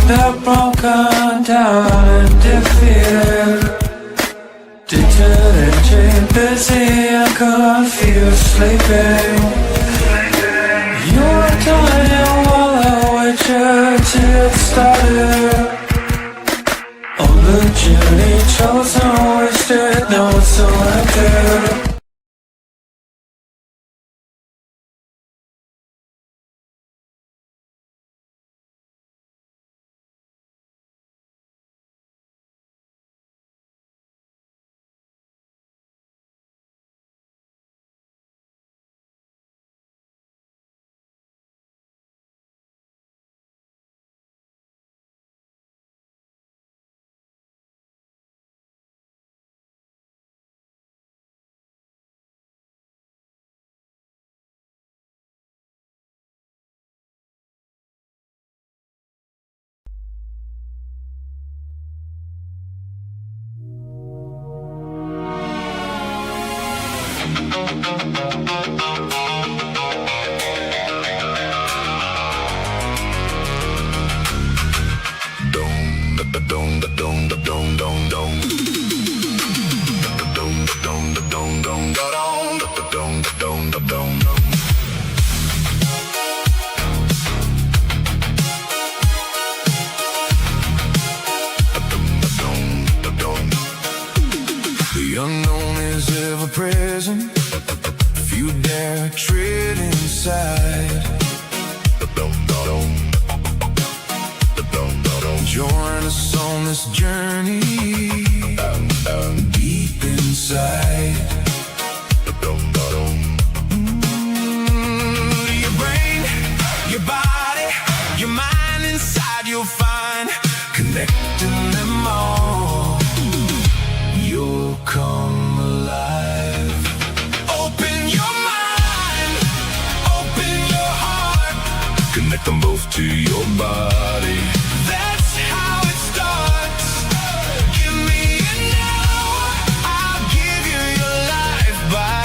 They're broken down and defeated, deterred, busy and confused, sleeping. You're dying while I wait till it started. On the journey chosen, wasted, now it's selected. The unknown is ever present. If you dare tread inside, join us on this journey deep inside. Your brain, your body, your mind inside, you'll find connecting them all. You'll come alive. Open your mind, open your heart, connect them both to your body. That's how it starts. Give me an hour, I'll give you your life by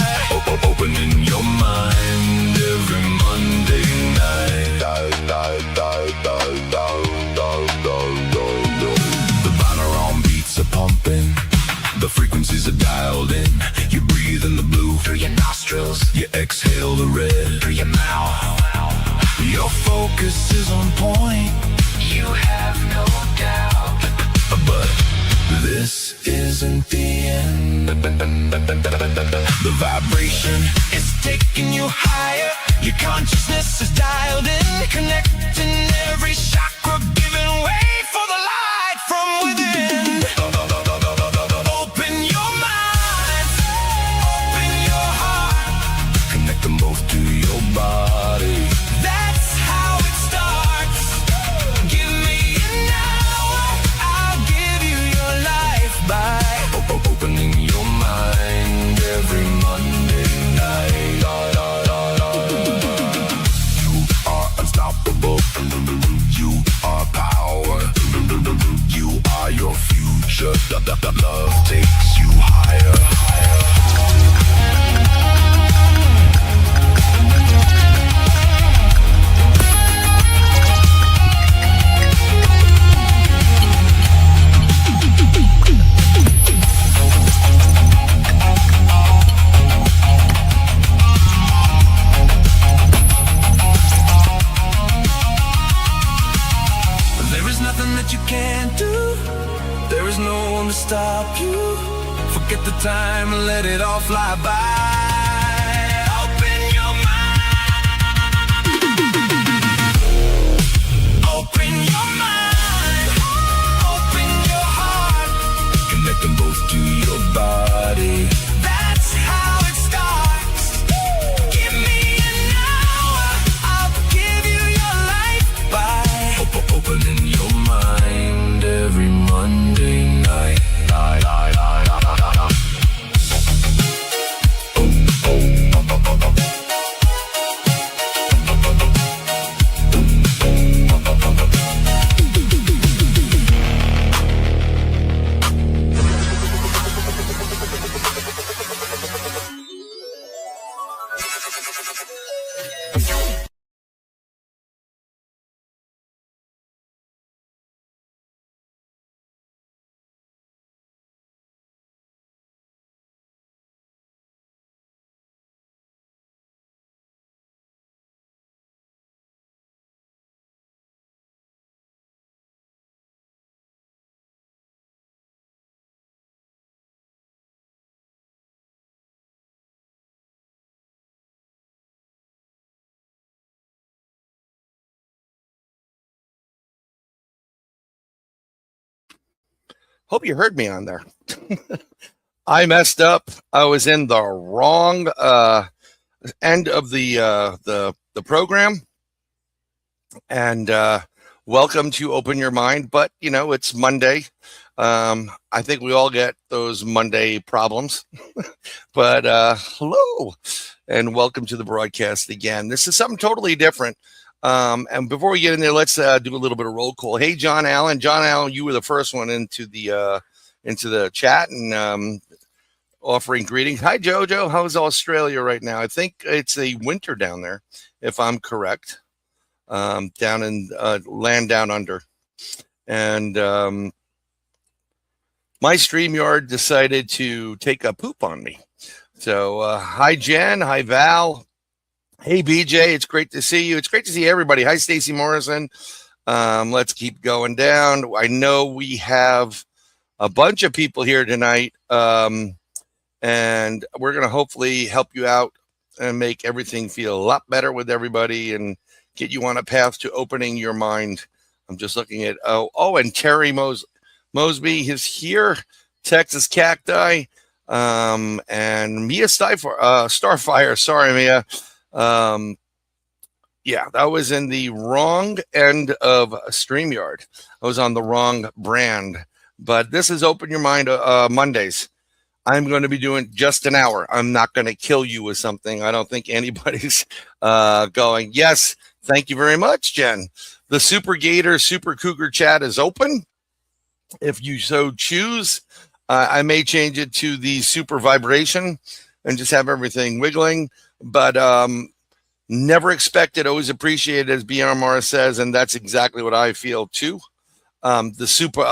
opening your mind every Monday night. The binaural beats are pumping, the frequencies are dialed in. You breathe in the blue through your nostrils, you exhale the red through your mouth. Your focus is on point, you have no doubt. But this isn't the end. The vibration is taking you higher. Your consciousness is dialed in, connecting every chakra, giving way for the light from within. Open your mind, open your heart, connect them both to your body. That's how it starts. Give me an hour, I'll give you your life by opening your mind every Monday night. You are unstoppable. You are power. You are your future. Love takes you higher. There is nothing that you can't do. There is no one to stop you. Forget the time and let it all fly by. Open your mind. Open your mind. Open your heart. Connect them both to your body. That's how it starts. Give me an hour, I'll give you your life by opening your mind every Monday night. Hope you heard me on there. I messed up. I was in the wrong end of the program, and welcome to Open Your Mind. But you know, it's Monday. I think we all get those Monday problems. But hello, and welcome to the broadcast again. This is something totally different. And before we get in there, let's do a little bit of roll call. Hey, John Allen. John Allen, you were the first one into the chat and offering greetings. Hi, Jojo. How's Australia right now? I think it's a winter down there, if I'm correct, down in land down under. And my StreamYard decided to take a poop on me. So hi, Jen. Hi, Val. Hey, BJ. It's great to see you. It's great to see everybody. Hi, Stacy Morrison. Let's keep going down. I know we have a bunch of people here tonight, and we're going to hopefully help you out and make everything feel a lot better with everybody and get you on a path to opening your mind. I'm just looking at, and Terry Mosby is here, Texas Cacti, and Mia Starfire. Sorry, Mia. Yeah, that was in the wrong end of StreamYard. I was on the wrong brand. But this is Open Your Mind Mondays. I'm going to be doing just an hour. I'm not going to kill you with something. I don't think anybody's going, yes, thank you very much, Jen. The Super Gator, Super Cougar chat is open. If you so choose, I may change it to the Super Vibration and just have everything wiggling. But never expected, always appreciated, as BMR says, and that's exactly what I feel too. The super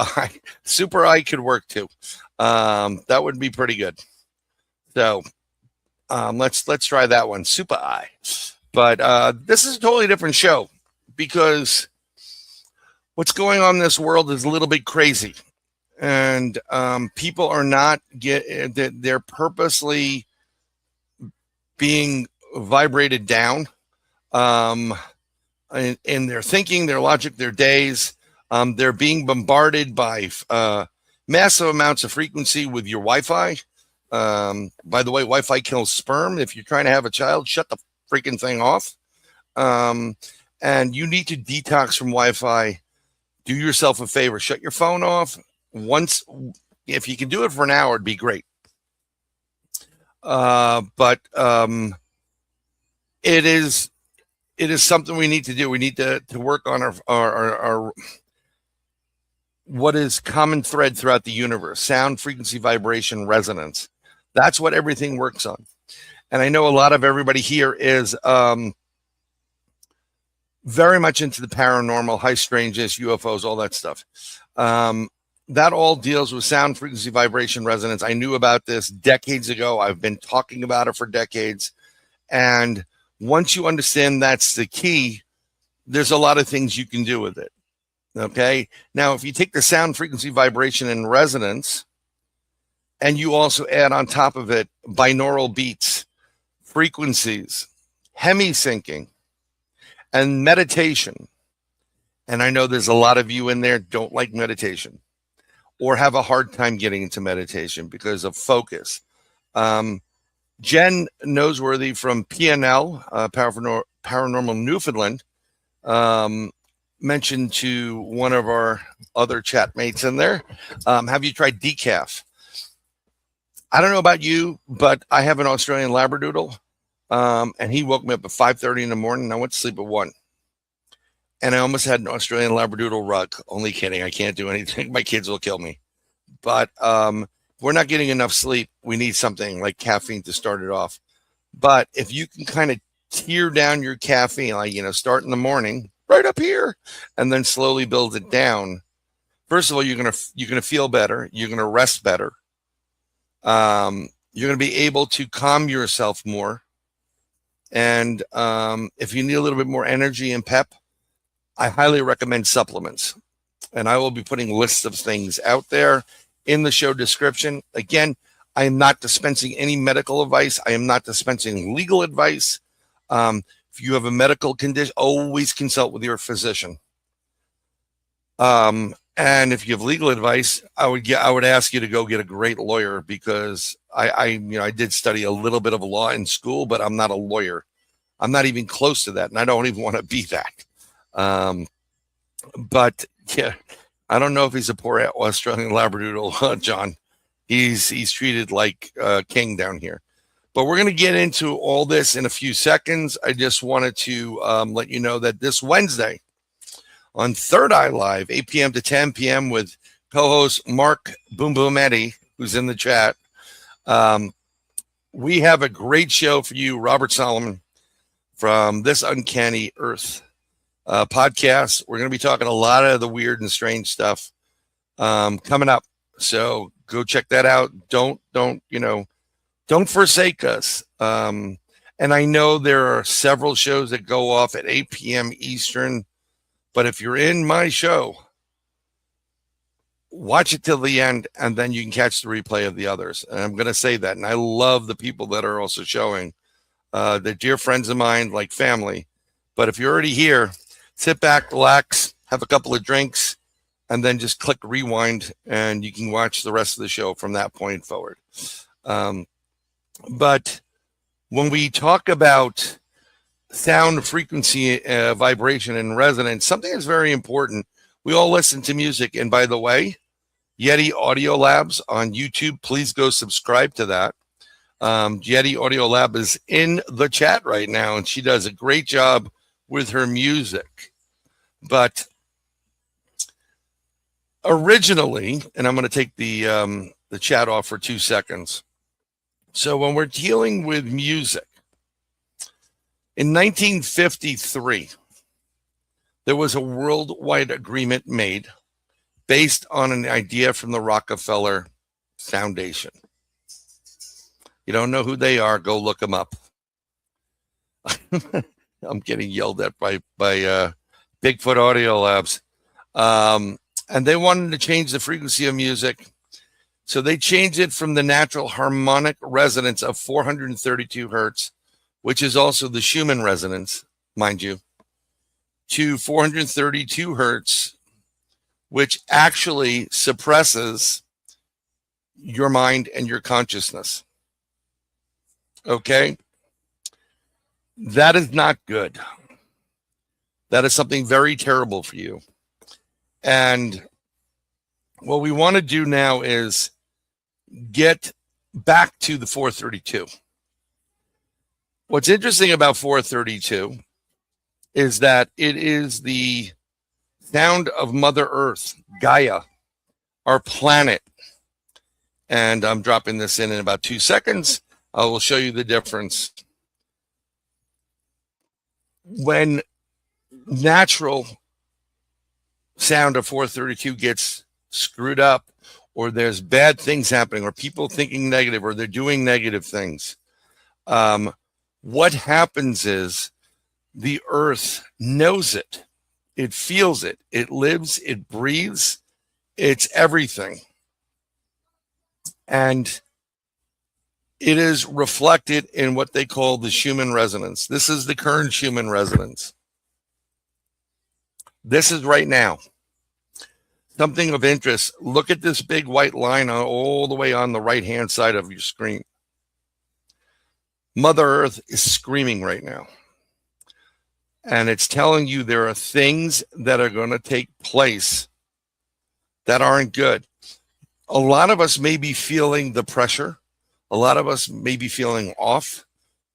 eye could work too. That would be pretty good. So let's try that one, super eye. But this is a totally different show because what's going on in this world is a little bit crazy, and people are not they're purposely being vibrated down in their thinking, their logic, their days. They're being bombarded by massive amounts of frequency with your Wi-Fi. By the way, Wi-Fi kills sperm. If you're trying to have a child, shut the freaking thing off. And you need to detox from Wi-Fi. Do yourself a favor. Shut your phone off. If you can do it for an hour, it'd be great. But it is something we need to do. We need to work on our what is common thread throughout the universe: sound, frequency, vibration, resonance. That's what everything works on. And I know a lot of everybody here is very much into the paranormal, high strangeness, UFOs, all that stuff. That all deals with sound, frequency, vibration, resonance. I knew about this decades ago. I've been talking about it for decades. And once you understand that's the key, there's a lot of things you can do with it. Okay. Now, if you take the sound, frequency, vibration, and resonance, and you also add on top of it binaural beats, frequencies, hemi-syncing, and meditation. And I know there's a lot of you in there don't like meditation or have a hard time getting into meditation because of focus. Jen Noseworthy from PNL, Paranormal Newfoundland, mentioned to one of our other chat mates in there, have you tried decaf? I don't know about you, but I have an Australian Labradoodle, and he woke me up at 5:30 in the morning, and I went to sleep at 1. And I almost had an Australian Labradoodle rug. Only kidding. I can't do anything. My kids will kill me. But we're not getting enough sleep. We need something like caffeine to start it off. But if you can kind of tier down your caffeine, like, start in the morning right up here and then slowly build it down. First of all, you're gonna feel better. You're gonna rest better. You're gonna be able to calm yourself more. And if you need a little bit more energy and pep, I highly recommend supplements. And I will be putting lists of things out there in the show description. Again, I am not dispensing any medical advice. I am not dispensing legal advice. If you have a medical condition, always consult with your physician. And if you have legal advice, I would ask you to go get a great lawyer, because I did study a little bit of law in school, but I'm not a lawyer. I'm not even close to that, and I don't even want to be that. But yeah, I don't know if he's a poor Australian Labradoodle, John. He's treated like a king down here. But we're going to get into all this in a few seconds. I just wanted to let you know that this Wednesday on Third Eye Live, 8 p.m. to 10 p.m. with co-host Mark Boom Boom Eddie, who's in the chat. We have a great show for you, Robert Solomon from This Uncanny Earth podcast. We're going to be talking a lot of the weird and strange stuff coming up. So go check that out. Don't forsake us. And I know there are several shows that go off at 8 p.m. Eastern, but if you're in my show, watch it till the end, and then you can catch the replay of the others. And I'm going to say that. And I love the people that are also showing. They're dear friends of mine, like family. But if you're already here, sit back, relax, have a couple of drinks, and then just click rewind, and you can watch the rest of the show from that point forward. But when we talk about sound, frequency, vibration, and resonance, something that's very important. We all listen to music. And by the way, Yeti Audio Labs on YouTube, please go subscribe to that. Yeti Audio Lab is in the chat right now, and she does a great job with her music. But originally, and I'm going to take the chat off for 2 seconds. So when we're dealing with music, in 1953, there was a worldwide agreement made based on an idea from the Rockefeller Foundation. You don't know who they are, go look them up. I'm getting yelled at by Bigfoot Audio Labs. And they wanted to change the frequency of music. So they changed it from the natural harmonic resonance of 432 hertz, which is also the Schumann resonance, mind you, to 432 hertz, which actually suppresses your mind and your consciousness. Okay? That is not good. That is something very terrible for you. And what we want to do now is get back to the 432. What's interesting about 432 is that it is the sound of Mother Earth, Gaia, our planet. And I'm dropping this in about 2 seconds. I will show you the difference. When natural sound of 432 gets screwed up, or there's bad things happening, or people thinking negative, or they're doing negative things, what happens is the earth knows it. It feels it. It lives, it breathes, it's everything. And it is reflected in what they call the Schumann resonance. This is the current Schumann resonance. This is right now. Something of interest. Look at this big white line all the way on the right-hand side of your screen. Mother Earth is screaming right now. And it's telling you there are things that are going to take place that aren't good. A lot of us may be feeling the pressure. A lot of us may be feeling off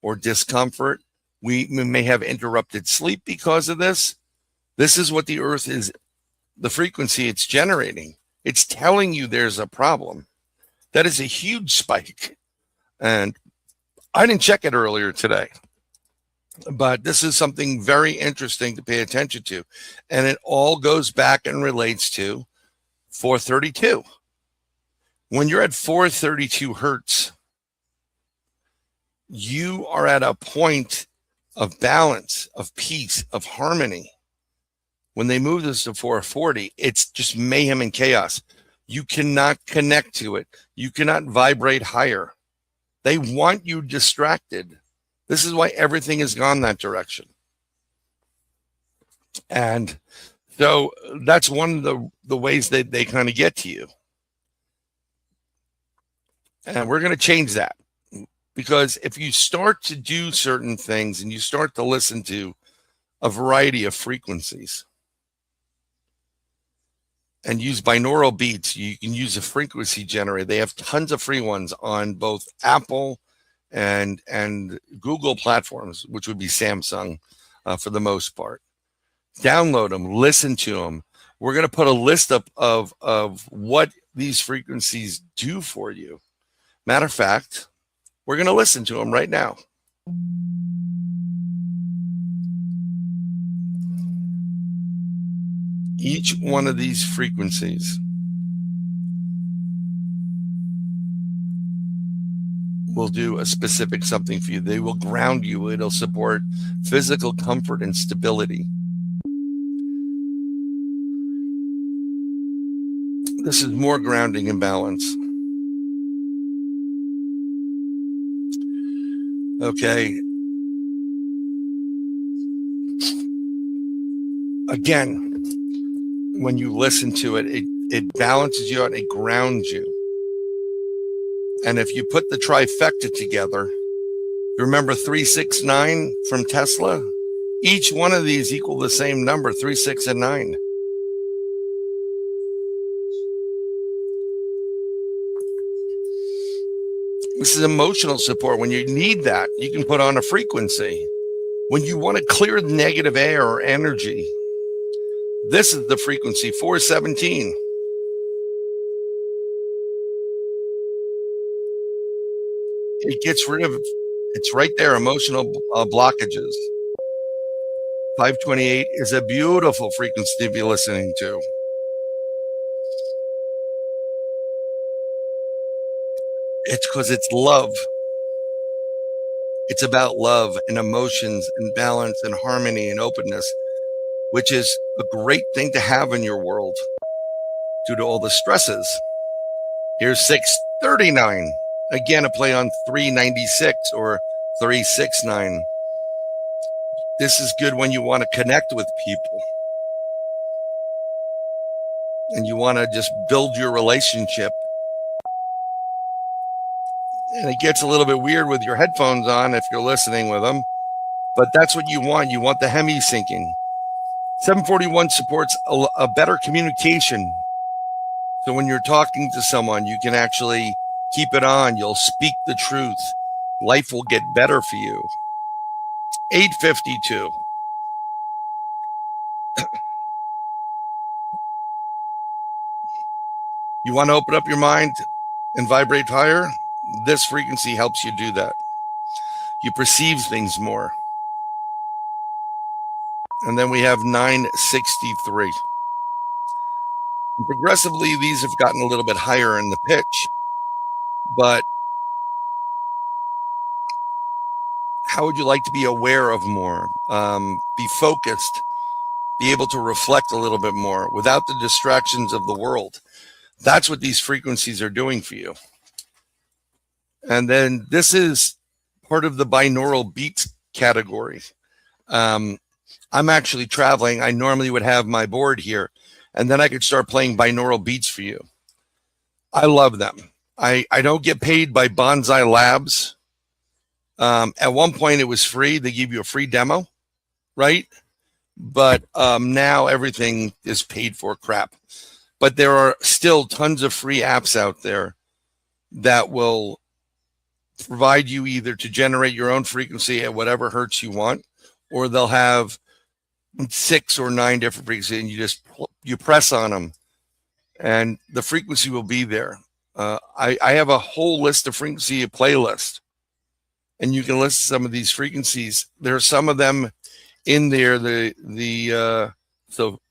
or discomfort. We may have interrupted sleep because of this. This is what the earth is, the frequency it's generating. It's telling you there's a problem. That is a huge spike. And I didn't check it earlier today. But this is something very interesting to pay attention to. And it all goes back and relates to 432. When you're at 432 hertz, you are at a point of balance, of peace, of harmony. When they move this to 440, it's just mayhem and chaos. You cannot connect to it. You cannot vibrate higher. They want you distracted. This is why everything has gone that direction. And so that's one of the ways that they kind of get to you. And we're going to change that, because if you start to do certain things and you start to listen to a variety of frequencies and use binaural beats, you can use a frequency generator. They have tons of free ones on both Apple and Google platforms, which would be Samsung for the most part. Download them, listen to them. We're going to put a list up of what these frequencies do for you. Matter of fact, we're going to listen to them right now. Each one of these frequencies will do a specific something for you. They will ground you. It'll support physical comfort and stability. This is more grounding and balance. Okay. Again, when you listen to it, it balances you out and it grounds you. And if you put the trifecta together, you remember 369 from Tesla? Each one of these equal the same number, 3, 6, and 9. This is emotional support. When you need that, you can put on a frequency. When you want to clear negative air or energy, this is the frequency, 417. It gets rid of, it's right there, emotional blockages. 528 is a beautiful frequency to be listening to. It's because it's love. It's about love and emotions and balance and harmony and openness, which is a great thing to have in your world due to all the stresses. Here's 639. Again, a play on 396 or 369. This is good when you want to connect with people and you want to just build your relationship. And it gets a little bit weird with your headphones on if you're listening with them, but that's what you want. You want the hemi syncing. 741 supports a better communication. So when you're talking to someone, you can actually keep it on. You'll speak the truth. Life will get better for you. 852. You want to open up your mind and vibrate higher? This frequency helps you do that. You perceive things more. And then we have 963. And progressively, these have gotten a little bit higher in the pitch. But how would you like to be aware of more? Be focused, be able to reflect a little bit more without the distractions of the world. That's what these frequencies are doing for you. And then this is part of the binaural beats category. I'm actually traveling. I normally would have my board here, and then I could start playing binaural beats for you. I love them. I don't get paid by Bonsai Labs. At one point, it was free. They give you a free demo, right? But now everything is paid for crap. But there are still tons of free apps out there that will provide you either to generate your own frequency at whatever hertz you want, or they'll have 6 or 9 different frequencies, and you press on them, and the frequency will be there. I have a whole list of frequency playlist, and you can listen to some of these frequencies. There are some of them in there, the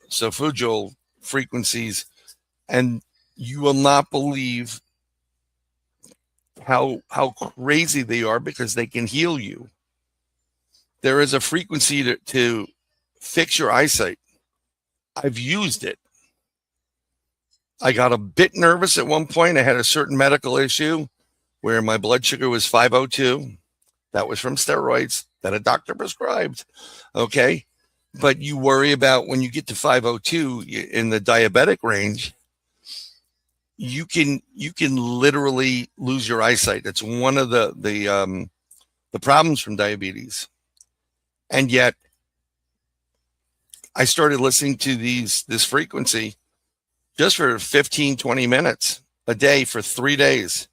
solfeggio frequencies, and you will not believe how crazy they are because they can heal you. There is a frequency to fix your eyesight. I've used it. I got a bit nervous at one point. I had a certain medical issue where my blood sugar was 502. That was from steroids that a doctor prescribed. Okay. But you worry about when you get to 502 in the diabetic range, you can literally lose your eyesight. That's one of the problems from diabetes. And yet I started listening to this frequency just for 15, 20 minutes a day for 3 days.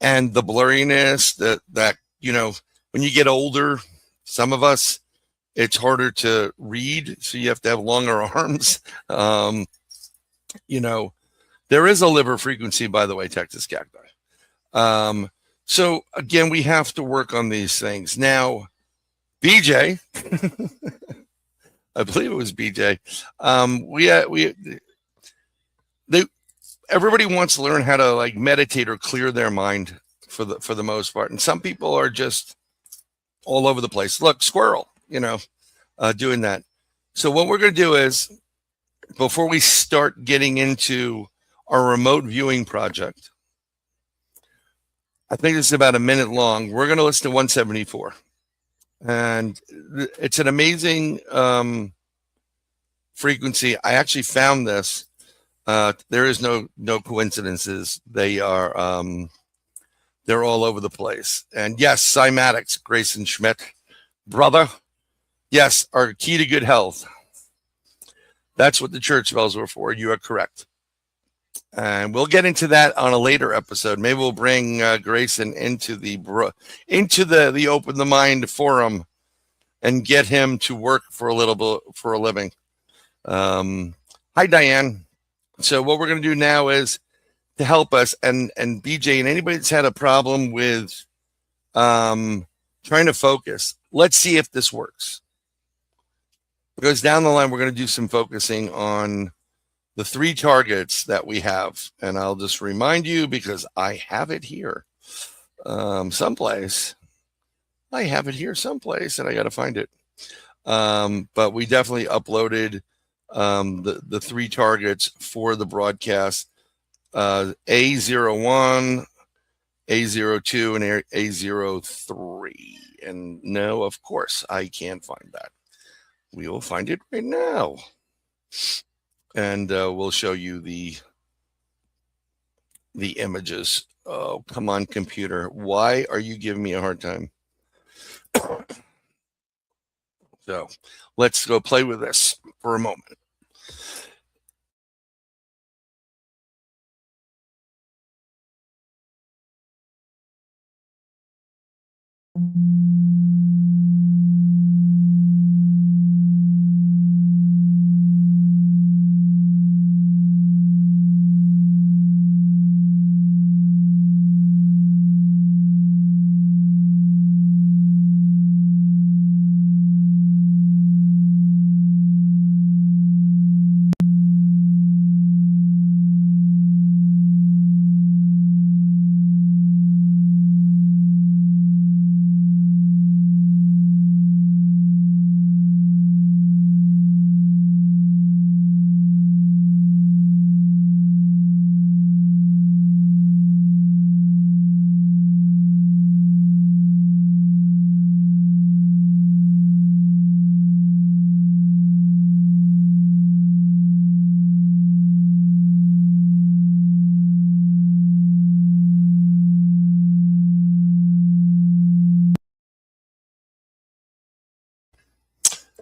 And the blurriness that, when you get older, some of us, it's harder to read. So you have to have longer arms. There is a liver frequency, by the way, Texas cacti. So again, we have to work on these things. Now, BJ, I believe it was BJ. Everybody wants to learn how to like meditate or clear their mind for the most part, and some people are just all over the place. Look, squirrel, doing that. So what we're going to do is, before we start getting into our remote viewing project, I think it's about a minute long. We're going to listen to 174, and it's an amazing frequency. I actually found this. There is no coincidences. They are they're all over the place. And yes, cymatics, Grayson Schmidt, brother. Yes, are key to good health. That's what the church bells were for. You are correct. And we'll get into that on a later episode. Maybe we'll bring Grayson into the Open the Mind forum and get him to work for a living. Hi, Diane. So what we're going to do now is to help us and BJ and anybody that's had a problem with trying to focus. Let's see if this works. Because down the line, we're going to do some focusing on the 3 targets that we have. And I'll just remind you, because I have it here someplace. I have it here someplace, and I got to find it. But we definitely uploaded the 3 targets for the broadcast, A01, A02, and A03. And no, of course, I can't find that. We will find it right now. And we'll show you the images. Oh, come on, computer. Why are you giving me a hard time? So let's go play with this for a moment.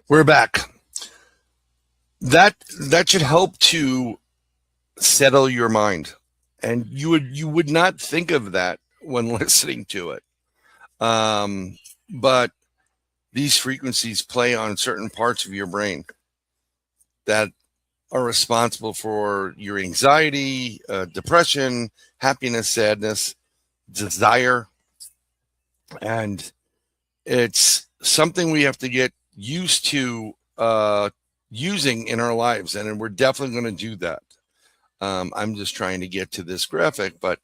We're back. That should help to settle your mind, and you would not think of that when listening to it. But these frequencies play on certain parts of your brain that are responsible for your anxiety, depression, happiness, sadness, desire. And it's something we have to get used to using in our lives. And we're definitely going to do that. I'm just trying to get to this graphic, but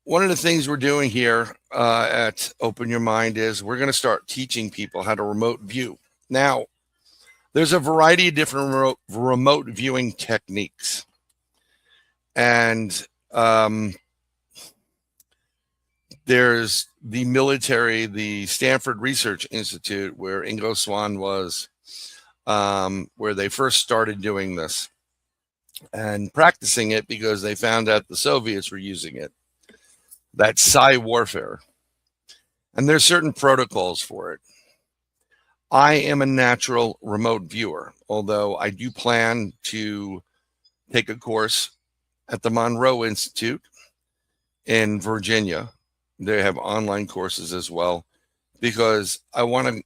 one of the things we're doing here at Open Your Mind is we're going to start teaching people how to remote view. Now, there's a variety of different remote viewing techniques. And there's the military, the Stanford Research Institute, where Ingo Swann was, where they first started doing this and practicing it because they found out the Soviets were using it. That's psi warfare. And there's certain protocols for it. I am a natural remote viewer, although I do plan to take a course at the Monroe Institute in Virginia. They have online courses as well, because I want to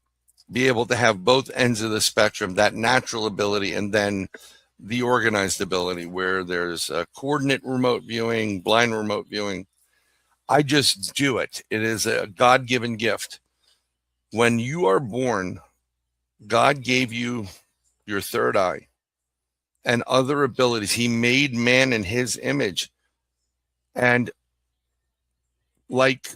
be able to have both ends of the spectrum, that natural ability and then the organized ability, where there's coordinate remote viewing, blind remote viewing. I just do it. It is a God-given gift. When you are born, God gave you your third eye and other abilities. He made man in his image. And like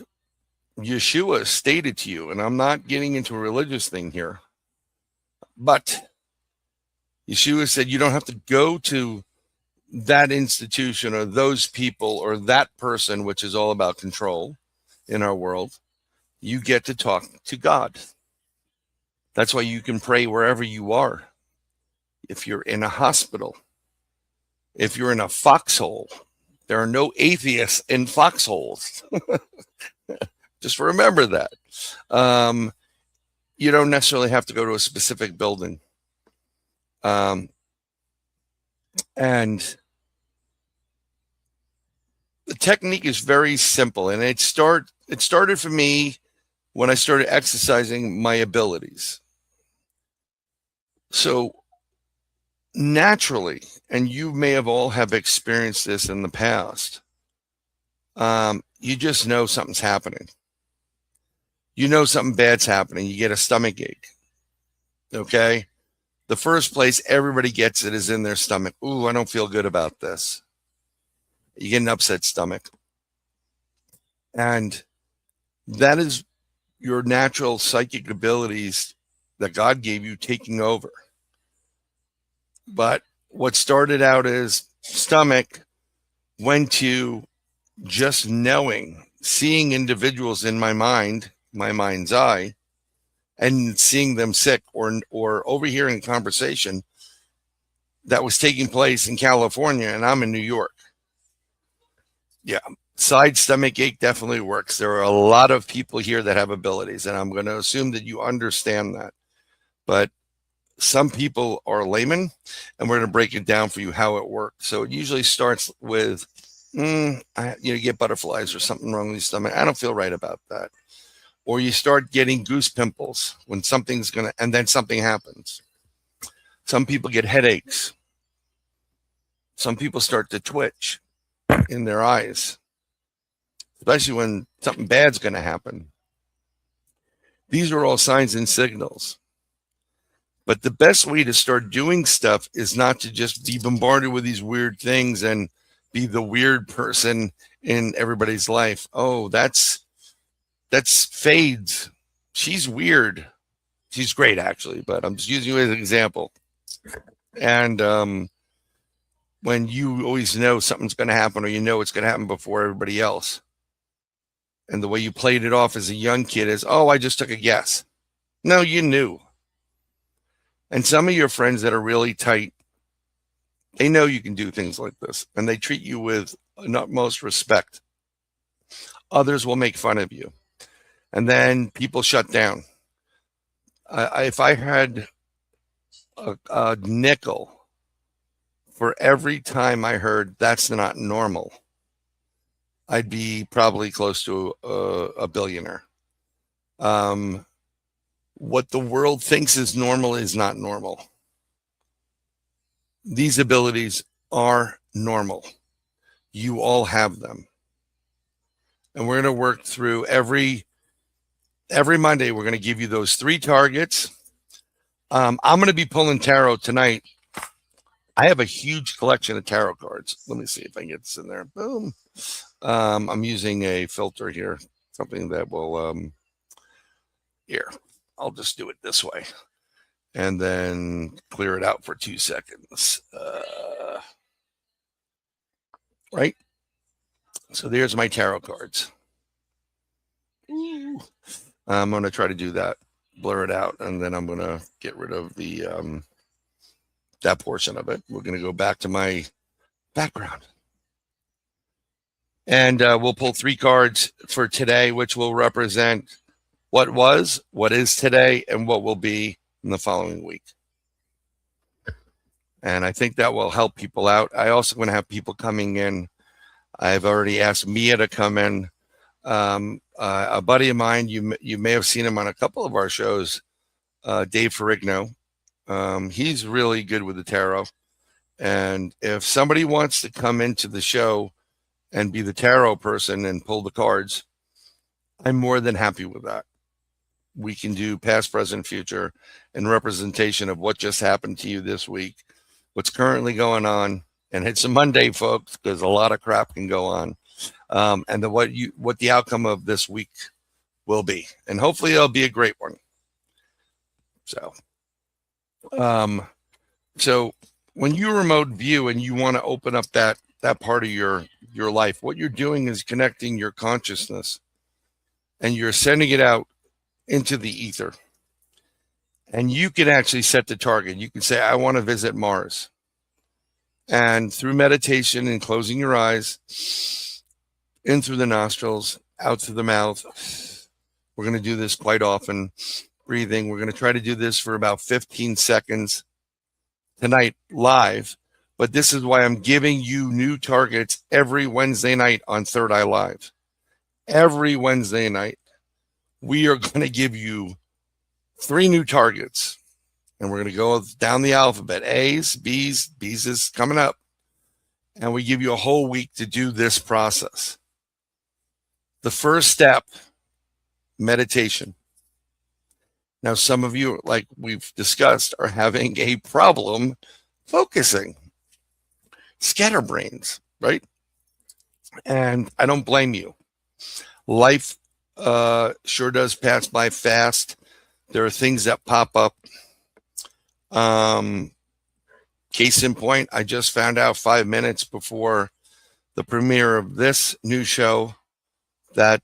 Yeshua stated to you, and I'm not getting into a religious thing here, but Yeshua said you don't have to go to that institution or those people or that person, which is all about control in our world. You get to talk to God. That's why you can pray wherever you are. If you're in a hospital, if you're in a foxhole, there are no atheists in foxholes. Just remember that. You don't necessarily have to go to a specific building. And the technique is very simple, and it started for me when I started exercising my abilities. So naturally, and you may have all have experienced this in the past, you just know something's happening. You know something bad's happening. You get a stomach ache. Okay? The first place everybody gets it is in their stomach. Ooh, I don't feel good about this. You get an upset stomach. And that is your natural psychic abilities that God gave you taking over. But what started out as stomach went to just knowing, seeing individuals in my mind, my mind's eye, and seeing them sick or overhearing a conversation that was taking place in California, and I'm in New York. Yeah, side stomach ache definitely works. There are a lot of people here that have abilities, and I'm going to assume that you understand that. But some people are laymen, and we're going to break it down for you how it works. So it usually starts with, you get butterflies or something wrong with your stomach. I don't feel right about that. Or you start getting goose pimples when something's going to, and then something happens. Some people get headaches. Some people start to twitch in their eyes, especially when something bad's going to happen. These are all signs and signals. But the best way to start doing stuff is not to just be bombarded with these weird things and be the weird person in everybody's life. Oh, that's Fades. She's weird. She's great, actually, but I'm just using you as an example. And when you always know something's going to happen, or you know it's going to happen before everybody else, and the way you played it off as a young kid is, oh, I just took a guess. No, you knew. And some of your friends that are really tight, they know you can do things like this, and they treat you with utmost respect. Others will make fun of you. And then people shut down. If I had a nickel for every time I heard that's not normal, I'd be probably close to a billionaire. What the world thinks is normal is not normal. These abilities are normal. You all have them. And we're going to work through every every Monday, we're going to give you those 3 targets. I'm going to be pulling tarot tonight. I have a huge collection of tarot cards. Let me see if I can get this in there. Boom. I'm using a filter here, something that will, here, I'll just do it this way and then clear it out for 2 seconds. Right. So there's my tarot cards. Ooh. I'm going to try to do that, blur it out, and then I'm going to get rid of the that portion of it. We're going to go back to my background. And we'll pull 3 cards for today, which will represent what was, what is today, and what will be in the following week. And I think that will help people out. I also want to have people coming in. I've already asked Mia to come in. A buddy of mine, you may have seen him on a couple of our shows, Dave Ferrigno. He's really good with the tarot. And if somebody wants to come into the show and be the tarot person and pull the cards, I'm more than happy with that. We can do past, present, future, and representation of what just happened to you this week, what's currently going on. And it's a Monday, folks, because a lot of crap can go on. And what the outcome of this week will be. And hopefully it'll be a great one. So when you remote view and you want to open up that part of your life, what you're doing is connecting your consciousness and you're sending it out into the ether. And you can actually set the target. You can say, I want to visit Mars. And through meditation and closing your eyes, in through the nostrils, out through the mouth. We're going to do this quite often. Breathing. We're going to try to do this for about 15 seconds tonight live. But this is why I'm giving you new targets every Wednesday night on Third Eye Live. Every Wednesday night, we are going to give you 3 new targets. And we're going to go down the alphabet. A's, B's is coming up. And we give you a whole week to do this process. The first step, meditation. Now, some of you, like we've discussed, are having a problem focusing. Scatterbrains, right? And I don't blame you. Life sure does pass by fast. There are things that pop up. Case in point, I just found out 5 minutes before the premiere of this new show that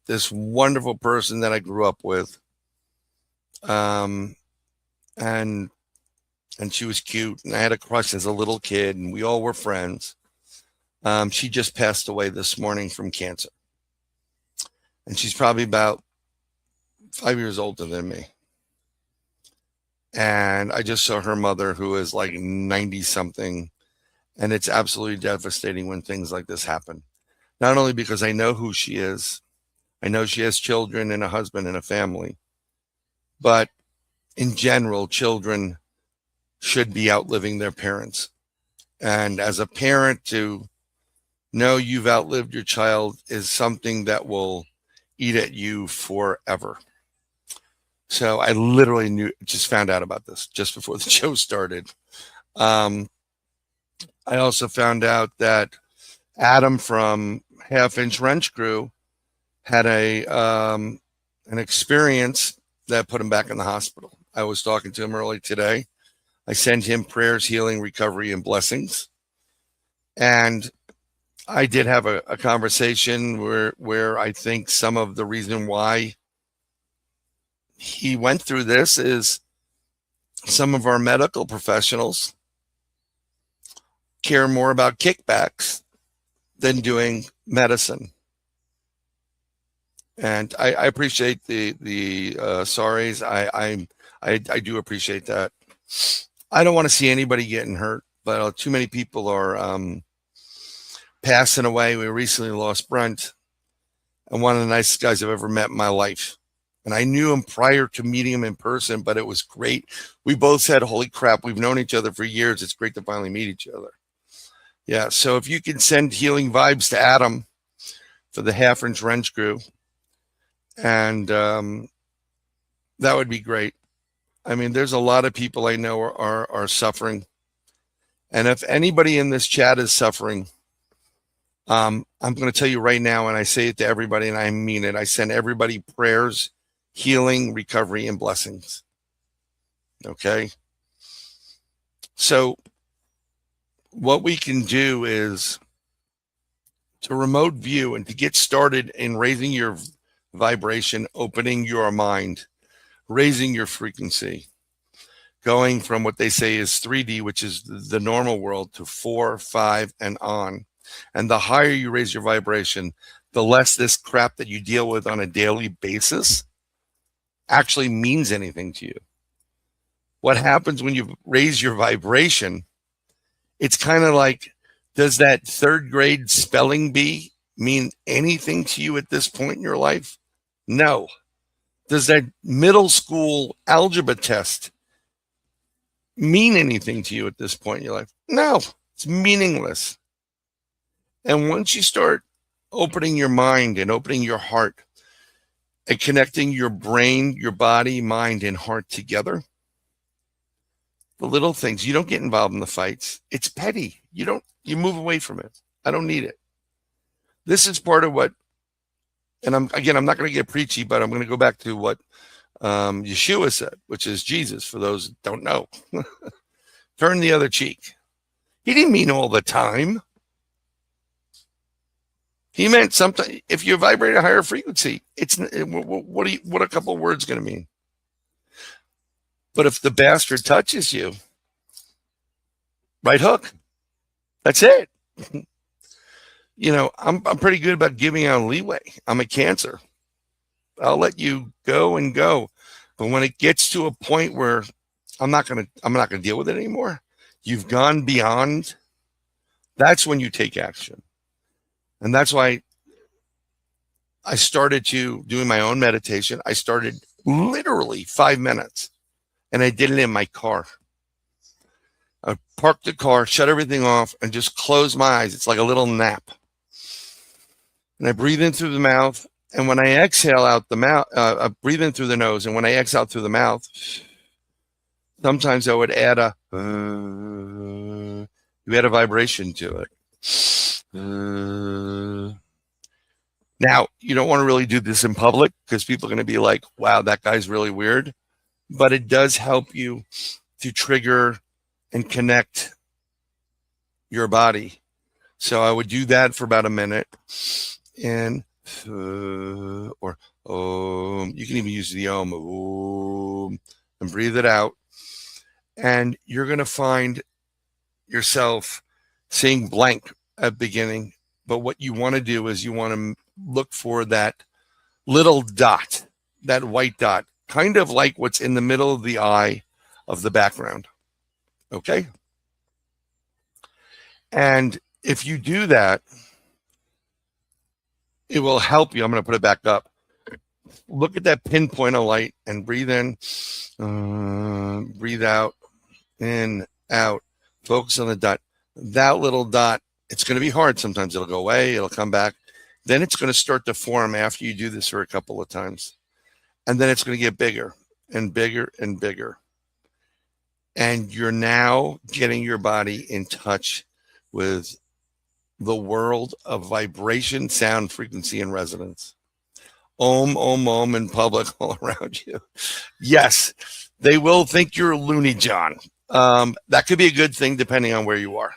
this wonderful person that I grew up with, and she was cute, and I had a crush as a little kid, and we all were friends. She just passed away this morning from cancer. And she's probably about 5 years older than me. And I just saw her mother, who is like 90 something. And it's absolutely devastating when things like this happen. Not only because I know who she is, I know she has children and a husband and a family, but in general, children should be outliving their parents. And as a parent, to know you've outlived your child is something that will eat at you forever. So I literally just found out about this just before the show started. I also found out that Adam from Half Inch Wrench Crew had an experience that put him back in the hospital. I was talking to him early today. I sent him prayers, healing, recovery, and blessings. And I did have a conversation where I think some of the reason why he went through this is some of our medical professionals care more about kickbacks than doing medicine. And I appreciate the sorries. I do appreciate that. I don't want to see anybody getting hurt, but too many people are passing away. We recently lost Brent, and one of the nicest guys I've ever met in my life. And I knew him prior to meeting him in person, but it was great. We both said, holy crap, we've known each other for years. It's great to finally meet each other. Yeah, so if you can send healing vibes to Adam for the Half Inch Wrench Crew, And that would be great. I mean, there's a lot of people I know are suffering. And if anybody in this chat is suffering, I'm going to tell you right now, and I say it to everybody, and I mean it. I send everybody prayers, healing, recovery, and blessings. Okay? So what we can do is to remote view and to get started in raising your vibration, opening your mind, raising your frequency, going from what they say is 3D, which is the normal world, to 4, 5, and on. And the higher you raise your vibration, the less this crap that you deal with on a daily basis actually means anything to you. What happens when you raise your vibration, it's kind of like, does that third grade spelling bee mean anything to you at this point in your life? No. Does that middle school algebra test mean anything to you at this point in your life? No, it's meaningless. And once you start opening your mind and opening your heart and connecting your brain, your body, mind, and heart together, the little things, you don't get involved in the fights. It's petty. You move away from it. I don't need it. This is part of what, and I'm not going to get preachy, but I'm going to go back to what Yeshua said, which is Jesus, for those who don't know. Turn the other cheek. He didn't mean all the time. He meant something. If you vibrate a higher frequency, what are a couple of words going to mean? But if the bastard touches you, right hook. That's it. I'm pretty good about giving out leeway. I'm a Cancer. I'll let you go and go. But when it gets to a point where I'm not gonna deal with it anymore, you've gone beyond, that's when you take action. And that's why I started doing my own meditation. I started literally 5 minutes, and I did it in my car. I parked the car, shut everything off, and just closed my eyes. It's like a little nap. And I breathe in through the mouth. And when I exhale out the mouth, I breathe in through the nose. And when I exhale through the mouth, sometimes I would add you add a vibration to it. Now, you don't want to really do this in public because people are going to be like, wow, that guy's really weird. But it does help you to trigger and connect your body. So I would do that for about a minute. And you can even use the and breathe it out. And you're going to find yourself seeing blank at the beginning. But what you want to do is you want to look for that little dot, that white dot, kind of like what's in the middle of the eye of the background. Okay? And if you do that, it will help you. I'm going to put it back up. Look at that pinpoint of light and breathe in, breathe out, in, out. Focus on the dot. That little dot, it's going to be hard. Sometimes it'll go away. It'll come back. Then it's going to start to form after you do this for a couple of times. And then it's going to get bigger and bigger and bigger. And you're now getting your body in touch with the world of vibration, sound, frequency, and resonance. Om, om, om in public all around you. Yes, they will think you're a loony John. That could be a good thing depending on where you are,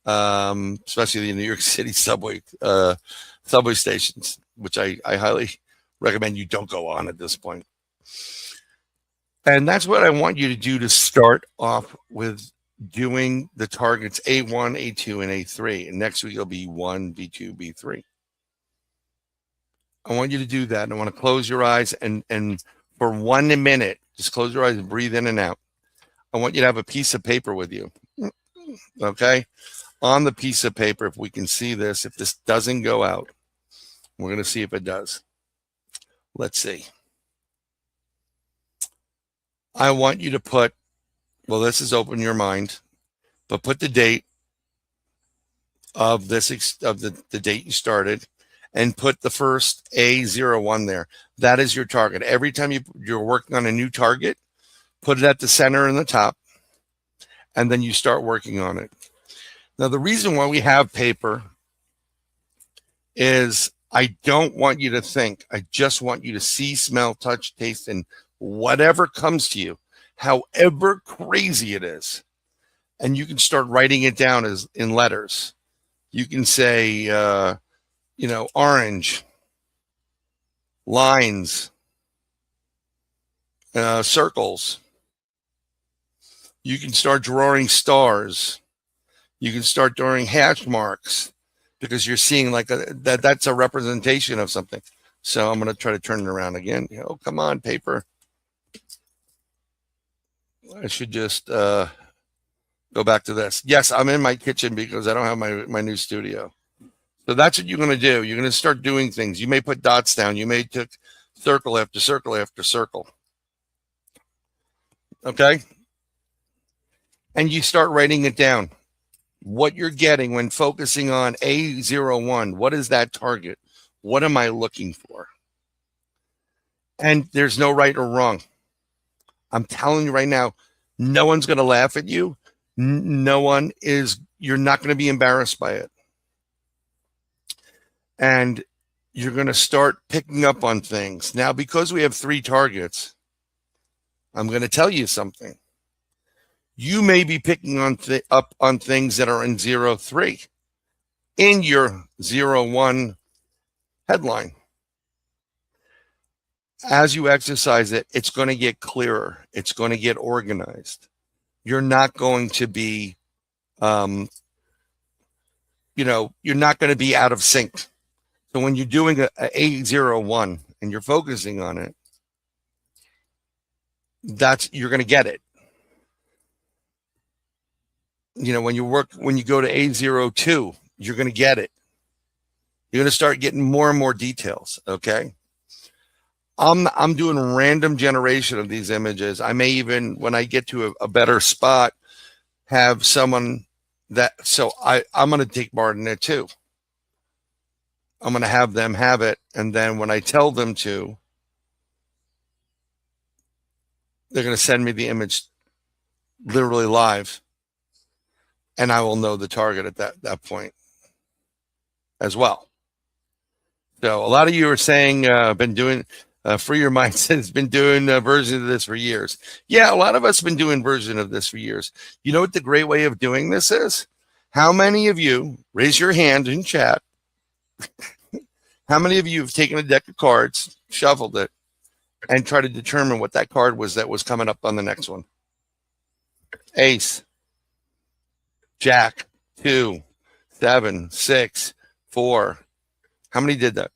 especially the New York City subway stations, which I highly recommend you don't go on at this point. And that's what I want you to do to start off with doing the targets A1, A2, and A3. And next week it'll be 1, B2, B3. I want you to do that. And I want to close your eyes and for 1 minute, just close your eyes and breathe in and out. I want you to have a piece of paper with you. Okay? On the piece of paper, if we can see this, if this doesn't go out, we're going to see if it does. Let's see. I want you to put, well, this is open your mind, but put the date of this, of the date you started, and put the first A01 there. That is your target. Every time you're working on a new target, put it at the center and the top, and then you start working on it. Now, the reason why we have paper is I don't want you to think. I just want you to see, smell, touch, taste, and whatever comes to you, however crazy it is. And you can start writing it down as in letters. You can say, orange, lines, circles. You can start drawing stars. You can start drawing hash marks because you're seeing like that's a representation of something. So I'm going to try to turn it around again. Oh, come on, paper. I should just go back to this. Yes, I'm in my kitchen because I don't have my new studio. So that's what you're going to do. You're going to start doing things. You may put dots down. You may take circle after circle after circle. Okay? And you start writing it down. What you're getting when focusing on A01. What is that target? What am I looking for? And there's no right or wrong. I'm telling you right now, no one's going to laugh at you. No one is. You're not going to be embarrassed by it. And you're going to start picking up on things. Now, because we have 3 targets, I'm going to tell you something. You may be picking up on things that are in 03 in your 01 headline. As you exercise it, it's going to get clearer. It's going to get organized. You're not going to be, you're not going to be out of sync. So when you're doing a A01 and you're focusing on it, you're going to get it. When you go to A02, you're going to get it. You're going to start getting more and more details. Okay. I'm doing random generation of these images. I may even, when I get to a better spot, have someone I'm going to take part in it too. I'm going to have them have it. And then when I tell them to, they're going to send me the image literally live. And I will know the target at that point as well. So a lot of you are saying, been doing, Free Your Mind has been doing a version of this for years. Yeah, a lot of us have been doing version of this for years. You know what the great way of doing this is? How many of you, raise your hand in chat, how many of you have taken a deck of cards, shuffled it, and tried to determine what that card was that was coming up on the next one? Ace, Jack, 2, 7, 6, 4. How many did that?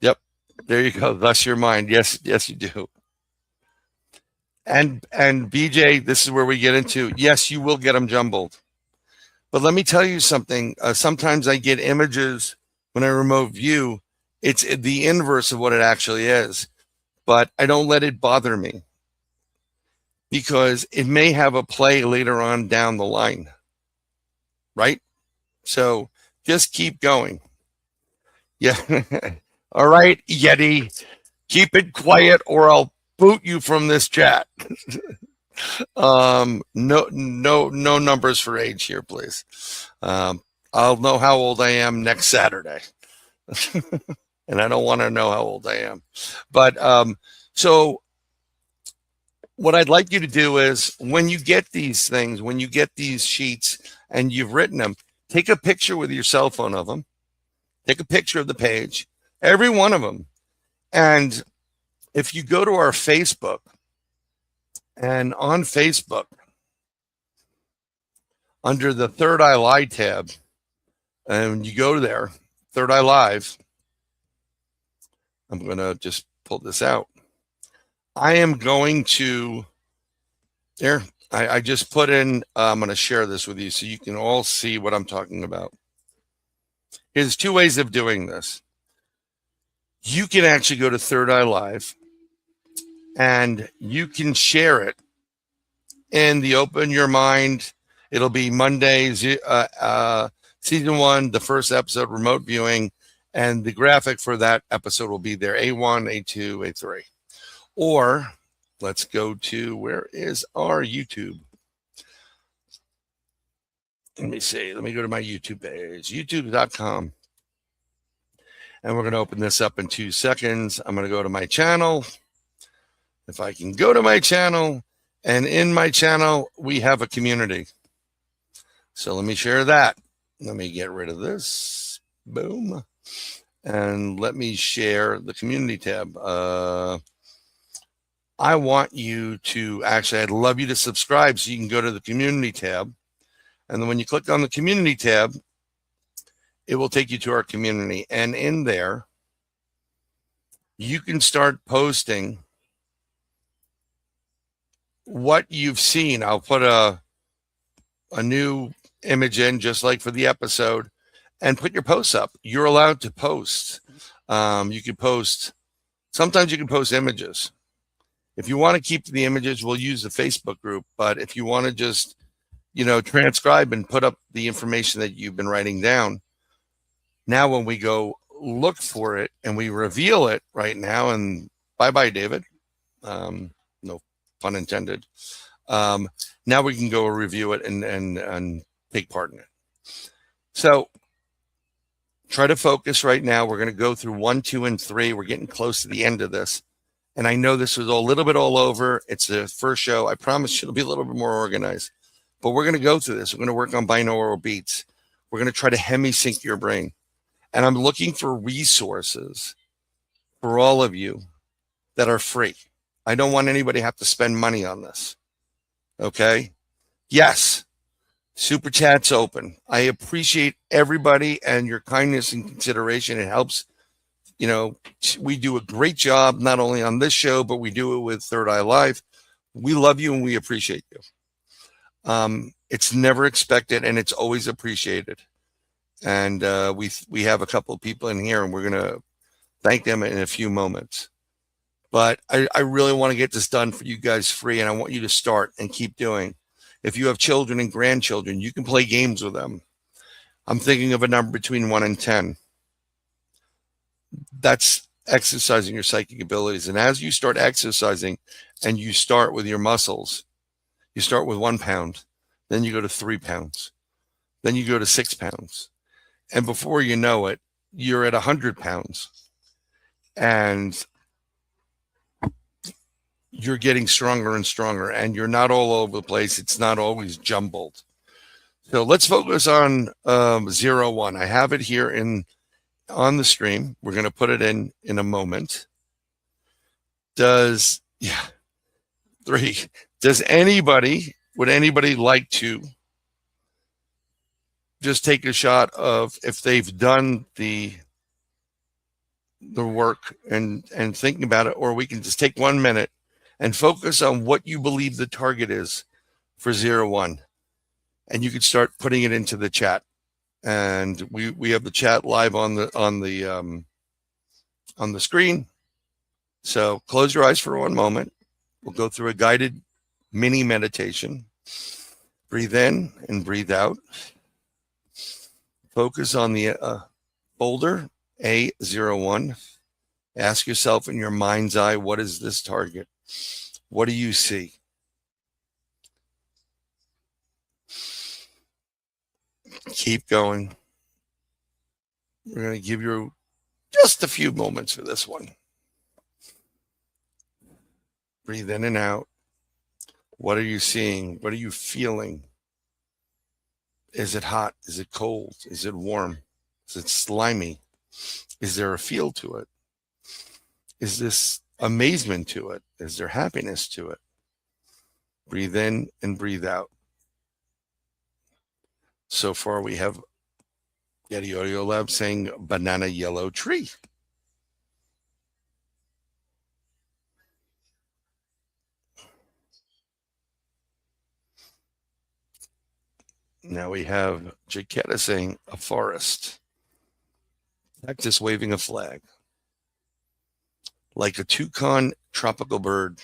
Yep. There you go. Thus your mind. Yes, you do. And BJ, this is where we get into, yes, you will get them jumbled. But let me tell you something. Sometimes I get images when I remote view. It's the inverse of what it actually is. But I don't let it bother me, because it may have a play later on down the line, right? So just keep going. Yeah. All right, Yeti, keep it quiet or I'll boot you from this chat. No numbers for age here, please. I'll know how old I am next Saturday. And I don't want to know how old I am. But so what I'd like you to do is, when you get these things, when you get these sheets and you've written them, take a picture with your cell phone of them. Take a picture of the page, every one of them. And if you go to our Facebook, and on Facebook, under the Third Eye Live tab, and you go there, Third Eye Live, I'm going to just pull this out. I am going to, there, I just put in, I'm going to share this with you so you can all see what I'm talking about. There's 2 ways of doing this. You can actually go to Third Eye Live and you can share it in the Open Your Mind. It'll be Monday, season 1, the first episode, remote viewing, and the graphic for that episode will be there, A1, A2, A3. Or let's go to, where is our YouTube? Let me see. Let me go to my YouTube page, youtube.com. And we're going to open this up in 2 seconds. I'm going to go to my channel. If I can go to my channel, and in my channel, we have a community. So let me share that. Let me get rid of this. Boom. And let me share the community tab. I want you to actually, I'd love you to subscribe so you can go to the community tab. And then when you click on the community tab, it will take you to our community. And in there, you can start posting what you've seen. I'll put a new image in, just like for the episode, and put your posts up. You're allowed to post. You can post, sometimes you can post images. If you want to keep the images, we'll use the Facebook group. But if you want to just, transcribe and put up the information that you've been writing down, now when we go look for it and we reveal it right now, and bye-bye, David. No pun intended. Now we can go review it and take part in it. So try to focus right now. We're going to go through 1, 2, and 3. We're getting close to the end of this. And I know this was a little bit all over. It's the first show. I promise it'll be a little bit more organized. But we're going to go through this. We're going to work on binaural beats. We're going to try to hemisync your brain. And I'm looking for resources for all of you that are free. I don't want anybody to have to spend money on this. Okay? Yes. Super chat's open. I appreciate everybody and your kindness and consideration. It helps. We do a great job, not only on this show, but we do it with Third Eye Live. We love you and we appreciate you. It's never expected and it's always appreciated. And we have a couple of people in here and we're going to thank them in a few moments. But I really want to get this done for you guys free, and I want you to start and keep doing. If you have children and grandchildren, you can play games with them. I'm thinking of a number between 1 and 10. That's exercising your psychic abilities. And as you start exercising and you start with your muscles, you start with 1 pound, then you go to 3 pounds, then you go to 6 pounds. And before you know it, you're at 100 pounds. And you're getting stronger and stronger, and you're not all over the place. It's not always jumbled. So let's focus on 0, 1. I have it here on the stream. We're going to put it in a moment. 3. Would anybody like to just take a shot of if they've done the work and thinking about it, or we can just take 1 minute and focus on what you believe the target is for 0, 1. And you could start putting it into the chat. And we have the chat live on the screen. So close your eyes for 1 moment. We'll go through a guided mini meditation. Breathe in and breathe out. Focus on the folder A01. Ask yourself in your mind's eye, what is this target? What do you see? Keep going. We're going to give you just a few moments for this one. Breathe in and out. What are you seeing? What are you feeling? Is it hot? Is it cold? Is it warm? Is it slimy? Is there a feel to it? Is this amazement to it? Is there happiness to it? Breathe in and breathe out. So far, we have Yeti Audio Lab saying banana yellow tree. Now we have Jaquetta saying a forest. Texas waving a flag. Like a toucan tropical bird.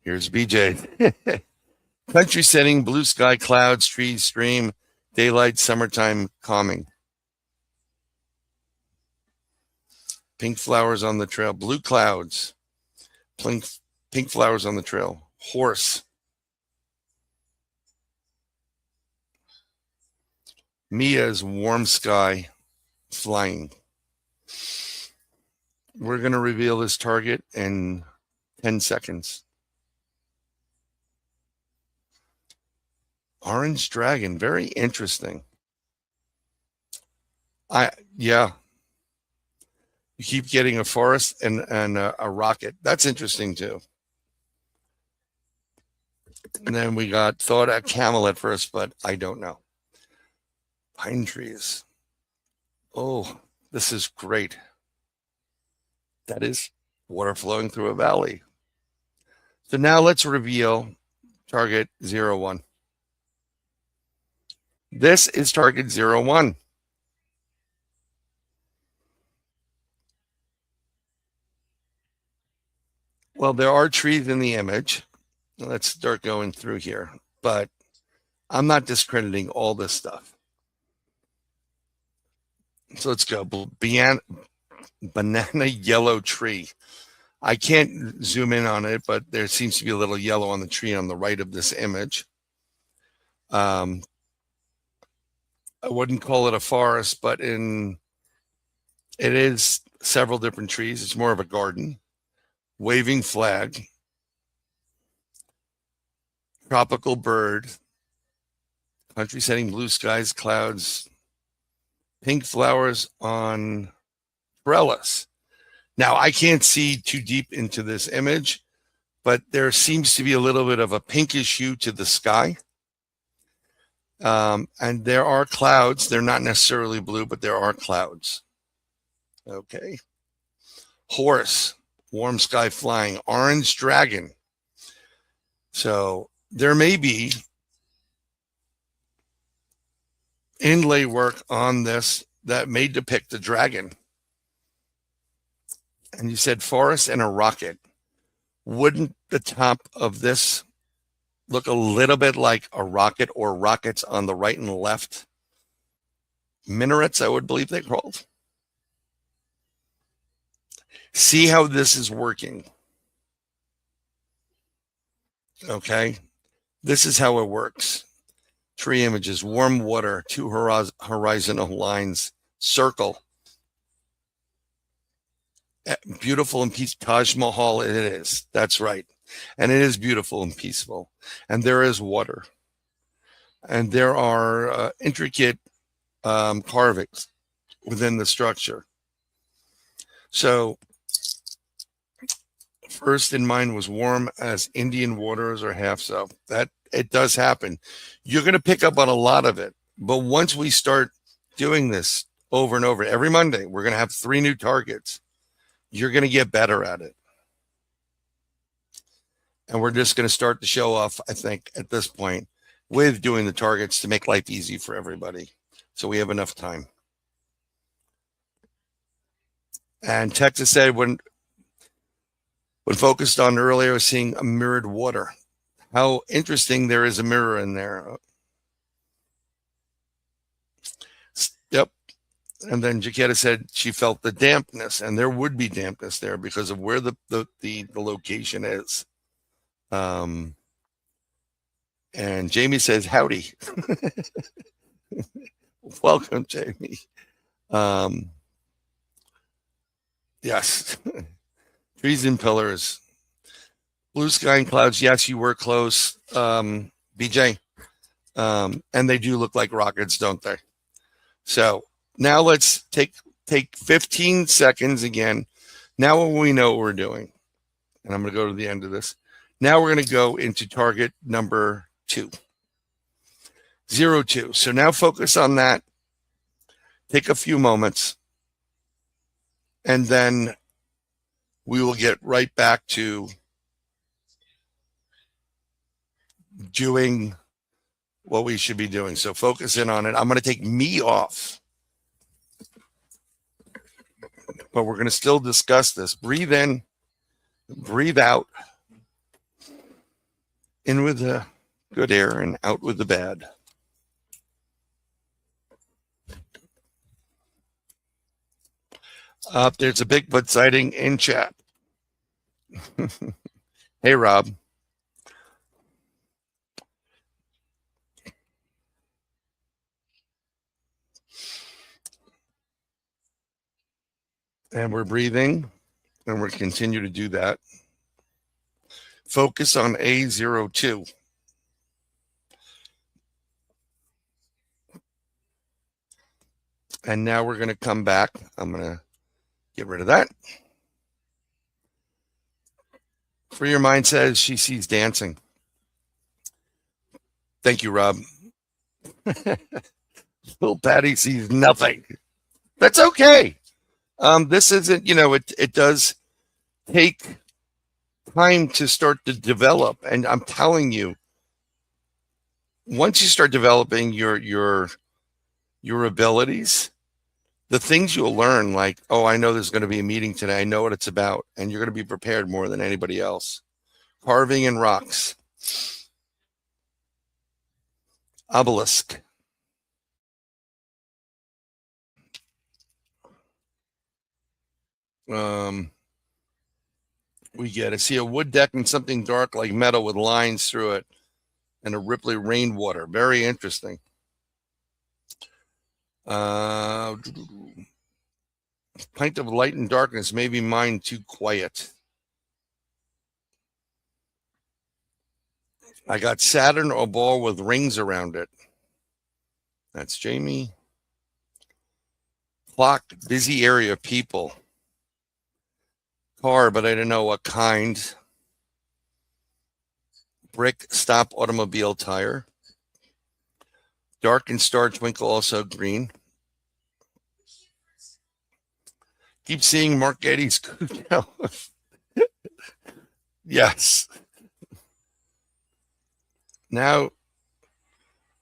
Here's BJ. Country setting, blue sky, clouds, trees, stream, Daylight, summertime, calming. Pink flowers on the trail. Blue clouds. Pink flowers on the trail. Horse. Mia's warm sky, flying. We're going to reveal this target in 10 seconds. Orange dragon, very interesting. Yeah. You keep getting a forest and a rocket. That's interesting too. And then we thought a camel at first, but I don't know. Pine trees. Oh, this is great. That is water flowing through a valley. So now let's reveal target 01. This is target 01. Well, there are trees in the image. Let's start going through here, but I'm not discrediting all this stuff. So let's go. Banana yellow tree. I can't zoom in on it, but there seems to be a little yellow on the tree on the right of this image. I wouldn't call it a forest, but it is several different trees. It's more of a garden. Waving flag. Tropical bird. Country setting, blue skies, clouds. Pink flowers on trellis. Now, I can't see too deep into this image, but there seems to be a little bit of a pinkish hue to the sky. And there are clouds. They're not necessarily blue, but there are clouds. Okay. Horse, warm sky flying, orange dragon. So there may be inlay work on this that may depict a dragon. And you said forest and a rocket. Wouldn't the top of this look a little bit like a rocket or rockets on the right and left? Minarets, I would believe they're called. See how this is working. Okay. This is how it works. Tree images, warm water, two horizontal lines, circle. Beautiful and peaceful. Taj Mahal, it is. That's right. And it is beautiful and peaceful. And there is water. And there are intricate carvings within the structure. So first in mind was warm as Indian waters or half so. That it does happen. You're going to pick up on a lot of it. But once we start doing this over and over, every Monday, we're going to have 3 new targets. You're going to get better at it. And we're just going to start to show off, I think, at this point, with doing the targets to make life easy for everybody. So we have enough time. And Texas said when focused on earlier, seeing a mirrored water. How interesting, there is a mirror in there. Yep. And then Jaquetta said she felt the dampness, and there would be dampness there because of where the location is. And Jamie says, howdy. Welcome, Jamie. Yes. Trees and pillars. Blue sky and clouds. Yes, you were close, BJ. And they do look like rockets, don't they? So now let's take 15 seconds again. Now we know what we're doing. And I'm going to go to the end of this. Now we're going to go into target number 2. 02. So now focus on that. Take a few moments. And then we will get right back to doing what we should be doing. So focus in on it. I'm going to take me off. But we're going to still discuss this. Breathe in, breathe out. In with the good air and out with the bad. There's a Bigfoot sighting in chat. Hey, Rob. And we're breathing, and we're continue to do that. Focus on A02. And now we're going to come back. I'm going to get rid of that. For Your Mind says she sees dancing. Thank you, Rob. Little Patty sees nothing. That's okay. This isn't, it does take time to start to develop. And I'm telling you, once you start developing your abilities, the things you'll learn, like, oh, I know there's going to be a meeting today. I know what it's about. And you're going to be prepared more than anybody else. Carving in rocks. Obelisk. We get, I see a wood deck and something dark like metal with lines through it and a ripply rainwater. Very interesting. Pint of light and darkness, maybe mine too quiet. I got Saturn or ball with rings around it. That's Jamie. Clock, busy area, people. Car, but I didn't know what kind. Brick, stop, automobile, tire. Dark and star twinkle, also green. Keep seeing Mark Getty's. Yes. Now,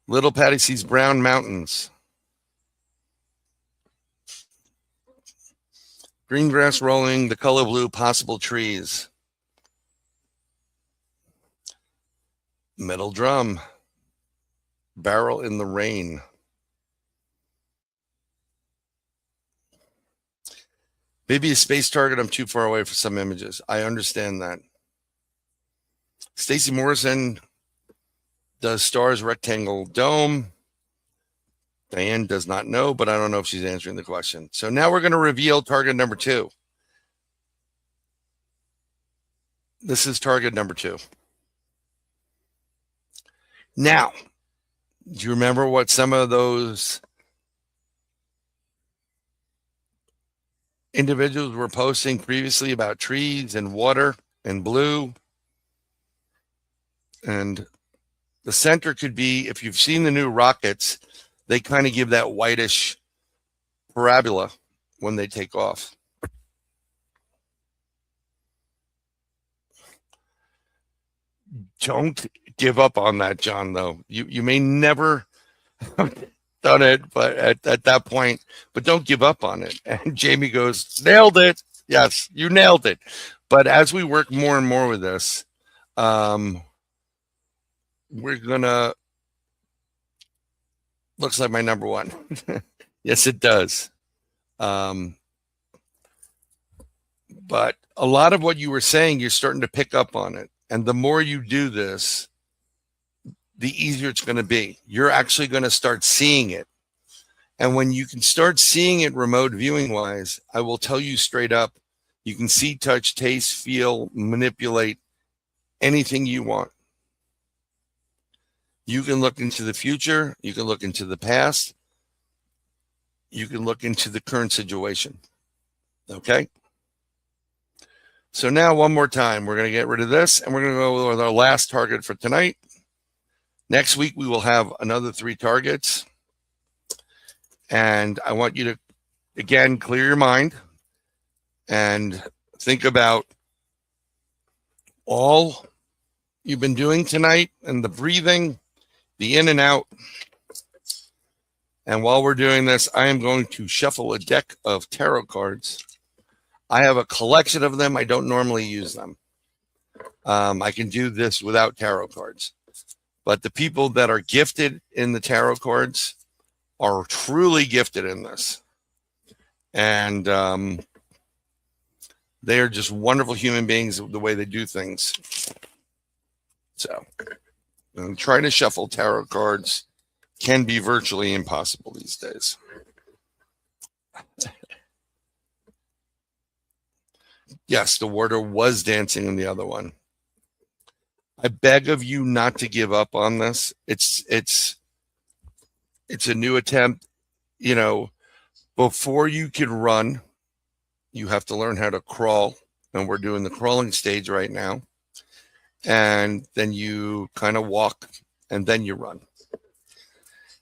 little Patty sees brown mountains. Green grass rolling, the color blue, possible trees. Metal drum. Barrel in the rain. Maybe a space target. I'm too far away for some images. I understand that. Stacy Morrison does stars rectangle dome. Diane does not know, but I don't know if she's answering the question. So now we're going to reveal target number 2. This is target number 2. Now, do you remember what some of those individuals were posting previously about trees and water and blue? And the center could be, if you've seen the new rockets, they kind of give that whitish parabola when they take off. Don't give up on that, John, though. You may never have done it, but at that point, but don't give up on it. And Jamie goes, nailed it. Yes, you nailed it. But as we work more and more with this, we're going to, looks like my number 1. Yes, it does. But a lot of what you were saying, you're starting to pick up on it. And the more you do this, the easier it's going to be. You're actually going to start seeing it. And when you can start seeing it remote viewing wise, I will tell you straight up, you can see, touch, taste, feel, manipulate anything you want. You can look into the future. You can look into the past. You can look into the current situation. Okay? So now one more time, we're going to get rid of this, and we're going to go with our last target for tonight. Next week, we will have another 3 targets. And I want you to, again, clear your mind and think about all you've been doing tonight and the breathing, the in and out. And while we're doing this, I am going to shuffle a deck of tarot cards. I have a collection of them. I don't normally use them. I can do this without tarot cards. But the people that are gifted in the tarot cards are truly gifted in this. And They are just wonderful human beings, the way they do things. So, trying to shuffle tarot cards can be virtually impossible these days. Yes, the warder was dancing in the other one. I beg of you not to give up on this. It's a new attempt. You know, before you can run, you have to learn how to crawl. And we're doing the crawling stage right now. And then you kind of walk, and then you run.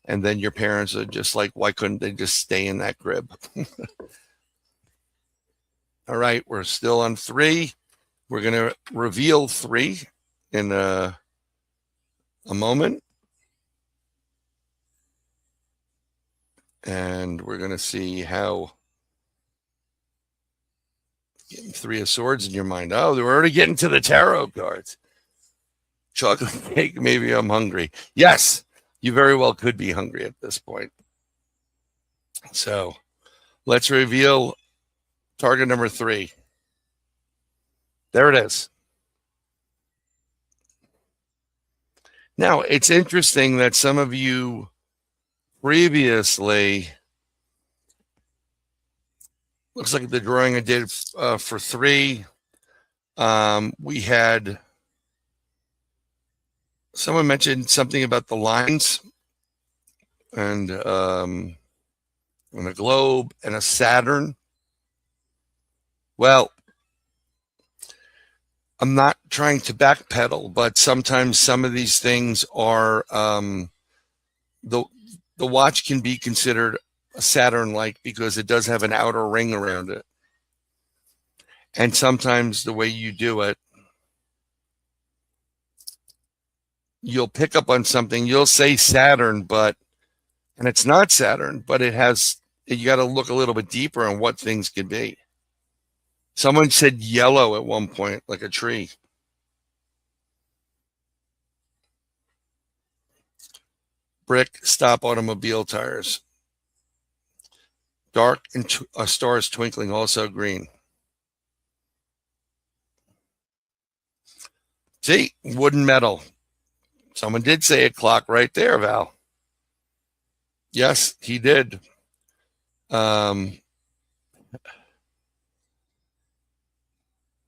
And then your parents are just like, why couldn't they just stay in that crib? All right, we're still on 3. We're going to reveal 3 in a moment. And we're going to see how. Getting 3 of Swords in your mind. Oh, we're already getting to the tarot cards. Chocolate cake, maybe I'm hungry. Yes, you very well could be hungry at this point. So let's reveal target number 3. There it is. Now, it's interesting that some of you previously, looks like the drawing I did for 3, we had, someone mentioned something about the lines and a globe and a Saturn. Well, I'm not trying to backpedal, but sometimes some of these things are, the watch can be considered a Saturn-like because it does have an outer ring around it. And sometimes the way you do it, you'll pick up on something, you'll say Saturn, and it's not Saturn, but it has, you got to look a little bit deeper on what things could be. Someone said yellow at one point, like a tree. Brick, stop automobile tires. Dark and stars twinkling, also green. See, wooden metal. Someone did say a clock right there, Val. Yes, he did. I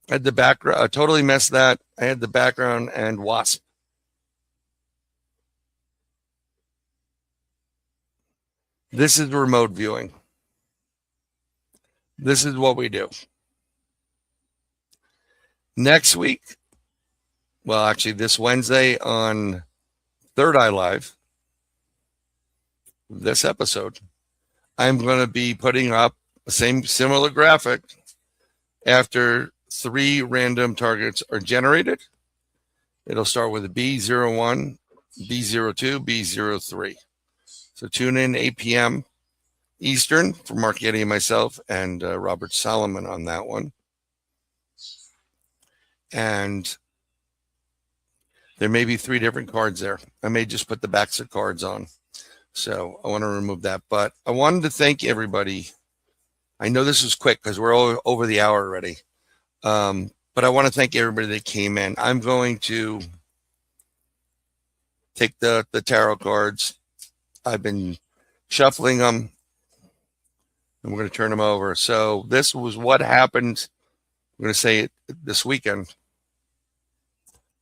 had the background. I totally messed that. I had the background and wasp. This is remote viewing. This is what we do. Next week, well, actually this Wednesday on Third Eye Live, this episode, I'm going to be putting up the same similar graphic after 3 random targets are generated. It'll start with a B01, B02, B03. So tune in 8 p.m. Eastern for Mark Getty and myself and Robert Solomon on that one. And there may be 3 different cards there. I may just put the backs of cards on. So I want to remove that. But I wanted to thank everybody. I know this was quick because we're all over the hour already. But I want to thank everybody that came in. I'm going to take the tarot cards. I've been shuffling them. And we're going to turn them over. So this was what happened. I'm going to say it this weekend.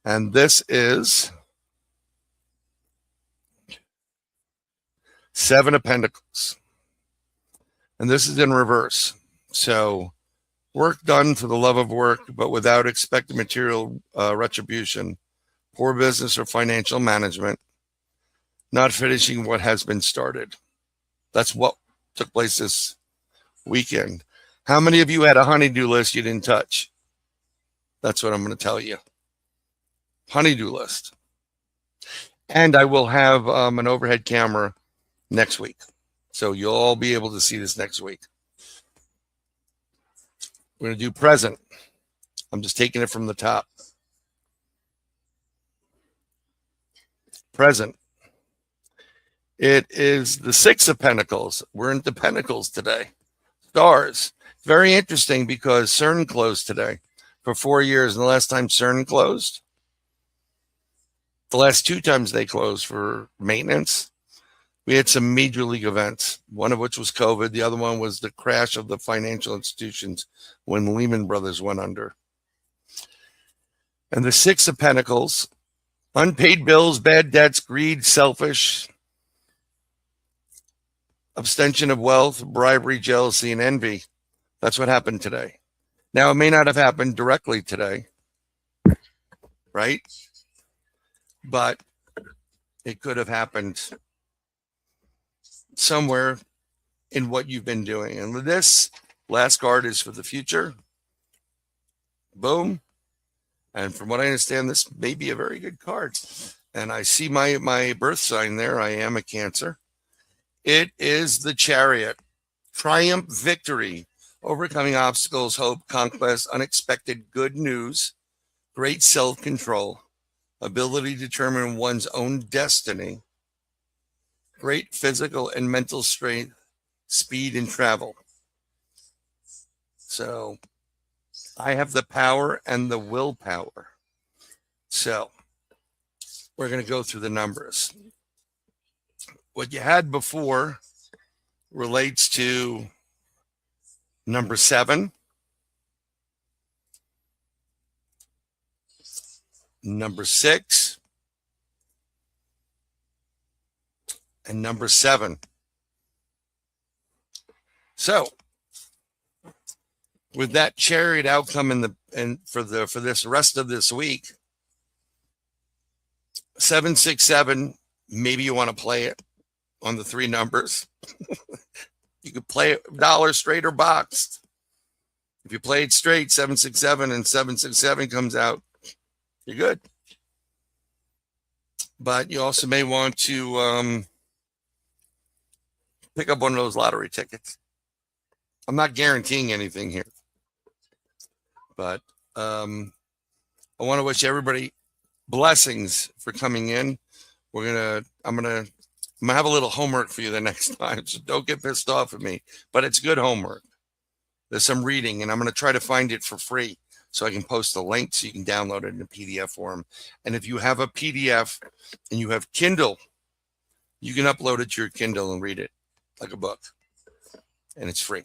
And this is 7 of Pentacles. And this is in reverse. So work done for the love of work, but without expected material retribution. Poor business or financial management. Not finishing what has been started. That's what took place this weekend. How many of you had a honey-do list you didn't touch? That's what I'm going to tell you. Honey-do list. And I will have an overhead camera next week. So you'll all be able to see this next week. We're going to do present. I'm just taking it from the top. Present. It is the 6 of Pentacles. We're into Pentacles today. Stars. Very interesting because CERN closed today for 4 years. And the last time CERN closed, the last 2 times they closed for maintenance, we had some major league events, one of which was COVID. The other one was the crash of the financial institutions when Lehman Brothers went under. And the 6 of Pentacles, unpaid bills, bad debts, greed, selfish, abstention of wealth, bribery, jealousy, and envy. That's what happened today. Now, it may not have happened directly today, right? But it could have happened somewhere in what you've been doing. And this last card is for the future. Boom. And from what I understand, this may be a very good card. And I see my birth sign there. I am a Cancer. It is the Chariot. Triumph, victory, overcoming obstacles, hope, conquest, unexpected good news, great self-control, ability to determine one's own destiny, great physical and mental strength, speed, and travel. So I have the power and the willpower. So we're going to go through the numbers. What you had before relates to number 7, number 6, and number 7. So with that Chariot outcome for this rest of this week, 767, maybe you want to play it on the 3 numbers. You could play it dollar straight or boxed. If you play it straight, 767 and 767 comes out, you're good. But you also may want to pick up one of those lottery tickets. I'm not guaranteeing anything here, but I want to wish everybody blessings for coming in. I'm gonna have a little homework for you the next time, so don't get pissed off at me. But it's good homework. There's some reading, and I'm gonna try to find it for free so I can post a link so you can download it in a PDF form. And if you have a PDF and you have Kindle, you can upload it to your Kindle and read it like a book, and it's free.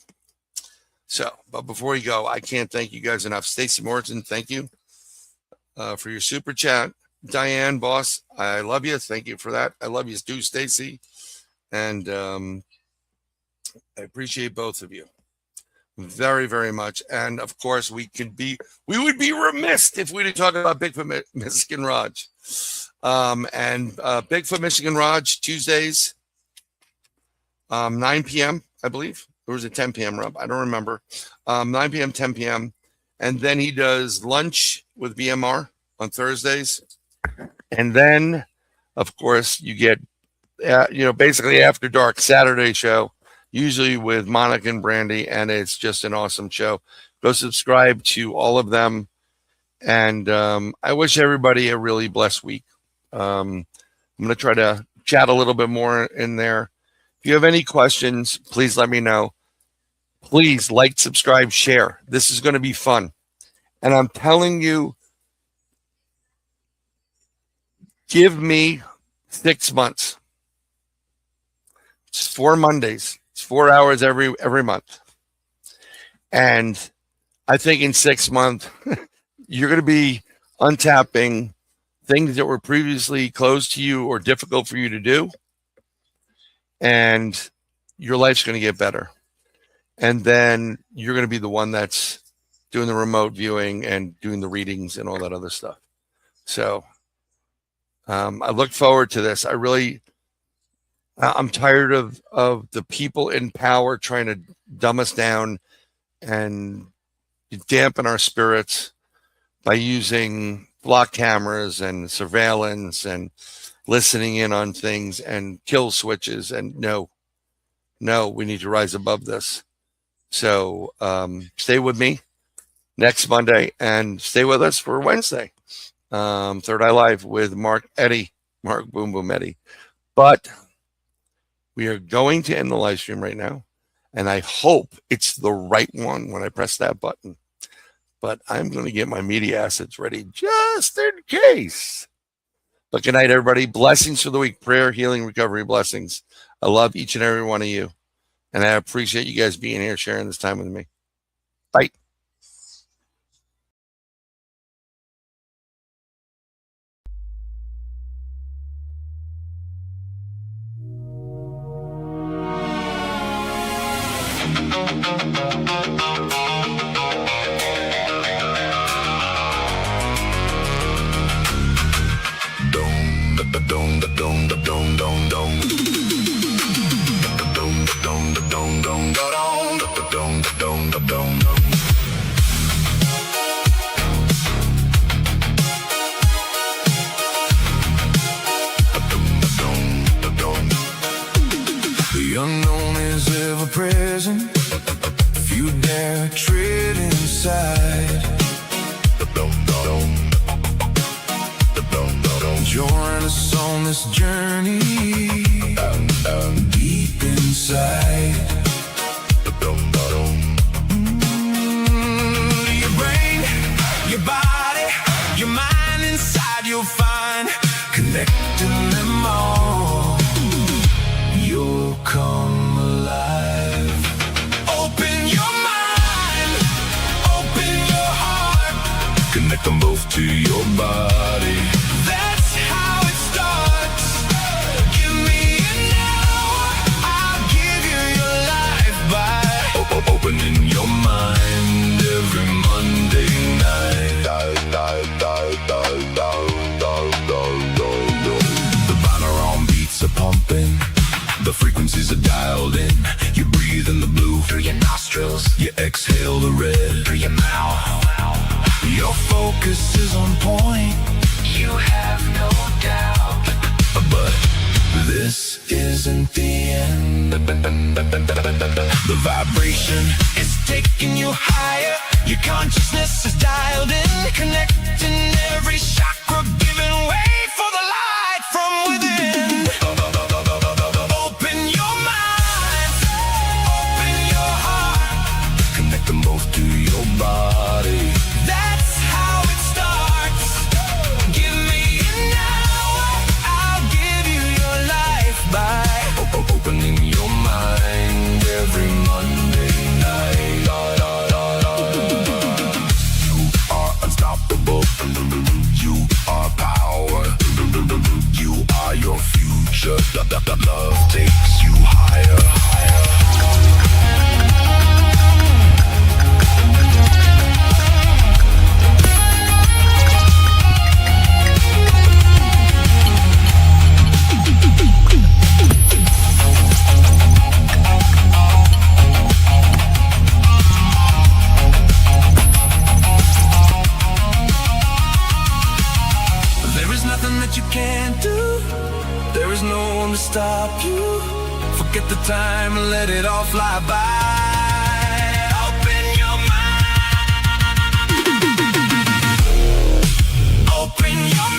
So, but before you go, I can't thank you guys enough. Stacy Morrison, thank you for your super chat. Diane, boss, I love you. Thank you for that. I love you too, Stacy. And I appreciate both of you very, very much. And of course, we would be remiss if we didn't talk about Bigfoot Michigan Raj. And Bigfoot Michigan Raj, Tuesdays, 9 p.m., I believe. Or was it 10 p.m., Rob? I don't remember. 9 p.m., 10 p.m. And then he does lunch with BMR on Thursdays. And then, of course, you get, basically After Dark Saturday show, usually with Monica and Brandy, and it's just an awesome show. Go subscribe to all of them. And I wish everybody a really blessed week. I'm going to try to chat a little bit more in there. If you have any questions, please let me know. Please like, subscribe, share. This is going to be fun. And I'm telling you, give me 6 months. It's 4 Mondays. It's 4 hours every month. And I think in 6 months, you're going to be untapping things that were previously closed to you or difficult for you to do. And your life's going to get better. And then you're going to be the one that's doing the remote viewing and doing the readings and all that other stuff. So I look forward to this. I'm tired of the people in power trying to dumb us down and dampen our spirits by using block cameras and surveillance and listening in on things and kill switches. And no, we need to rise above this. So stay with me next Monday and stay with us for Wednesday. Third Eye Live with Mark Boom Boom Eddie. But we are going to end the live stream right now. And I hope it's the right one when I press that button. But I'm going to get my media assets ready just in case. But good night, everybody. Blessings for the week. Prayer, healing, recovery, blessings. I love each and every one of you. And I appreciate you guys being here, sharing this time with me. Bye. The unknown is ever present. If you dare tread inside, join us on this journey deep inside. Your brain, your body, your mind inside, you'll find connecting them all. You'll come alive. Open your mind, open your heart, connect them both to your body. That's how it starts. Give me an hour, I'll give you your life by opening your mind every Monday night. The binaural beats are pumping, the frequencies are dialed in. You breathe in the blue through your nostrils, you exhale the red through your mouth. Your focus is on point, you have no doubt. But this isn't the end. The vibration is taking you higher. Your consciousness is dialed in, connecting every chakra, giving way for the light from within. Open your mind, open your heart, connect them both to your body. That's how it starts. Give me an hour, I'll give you your life by opening your mind every Monday night. You are unstoppable. You are power. You are your future. Love takes you higher. There is nothing that you can't do. There is no one to stop you. Forget the time and let it all fly by. Open your mind. Open your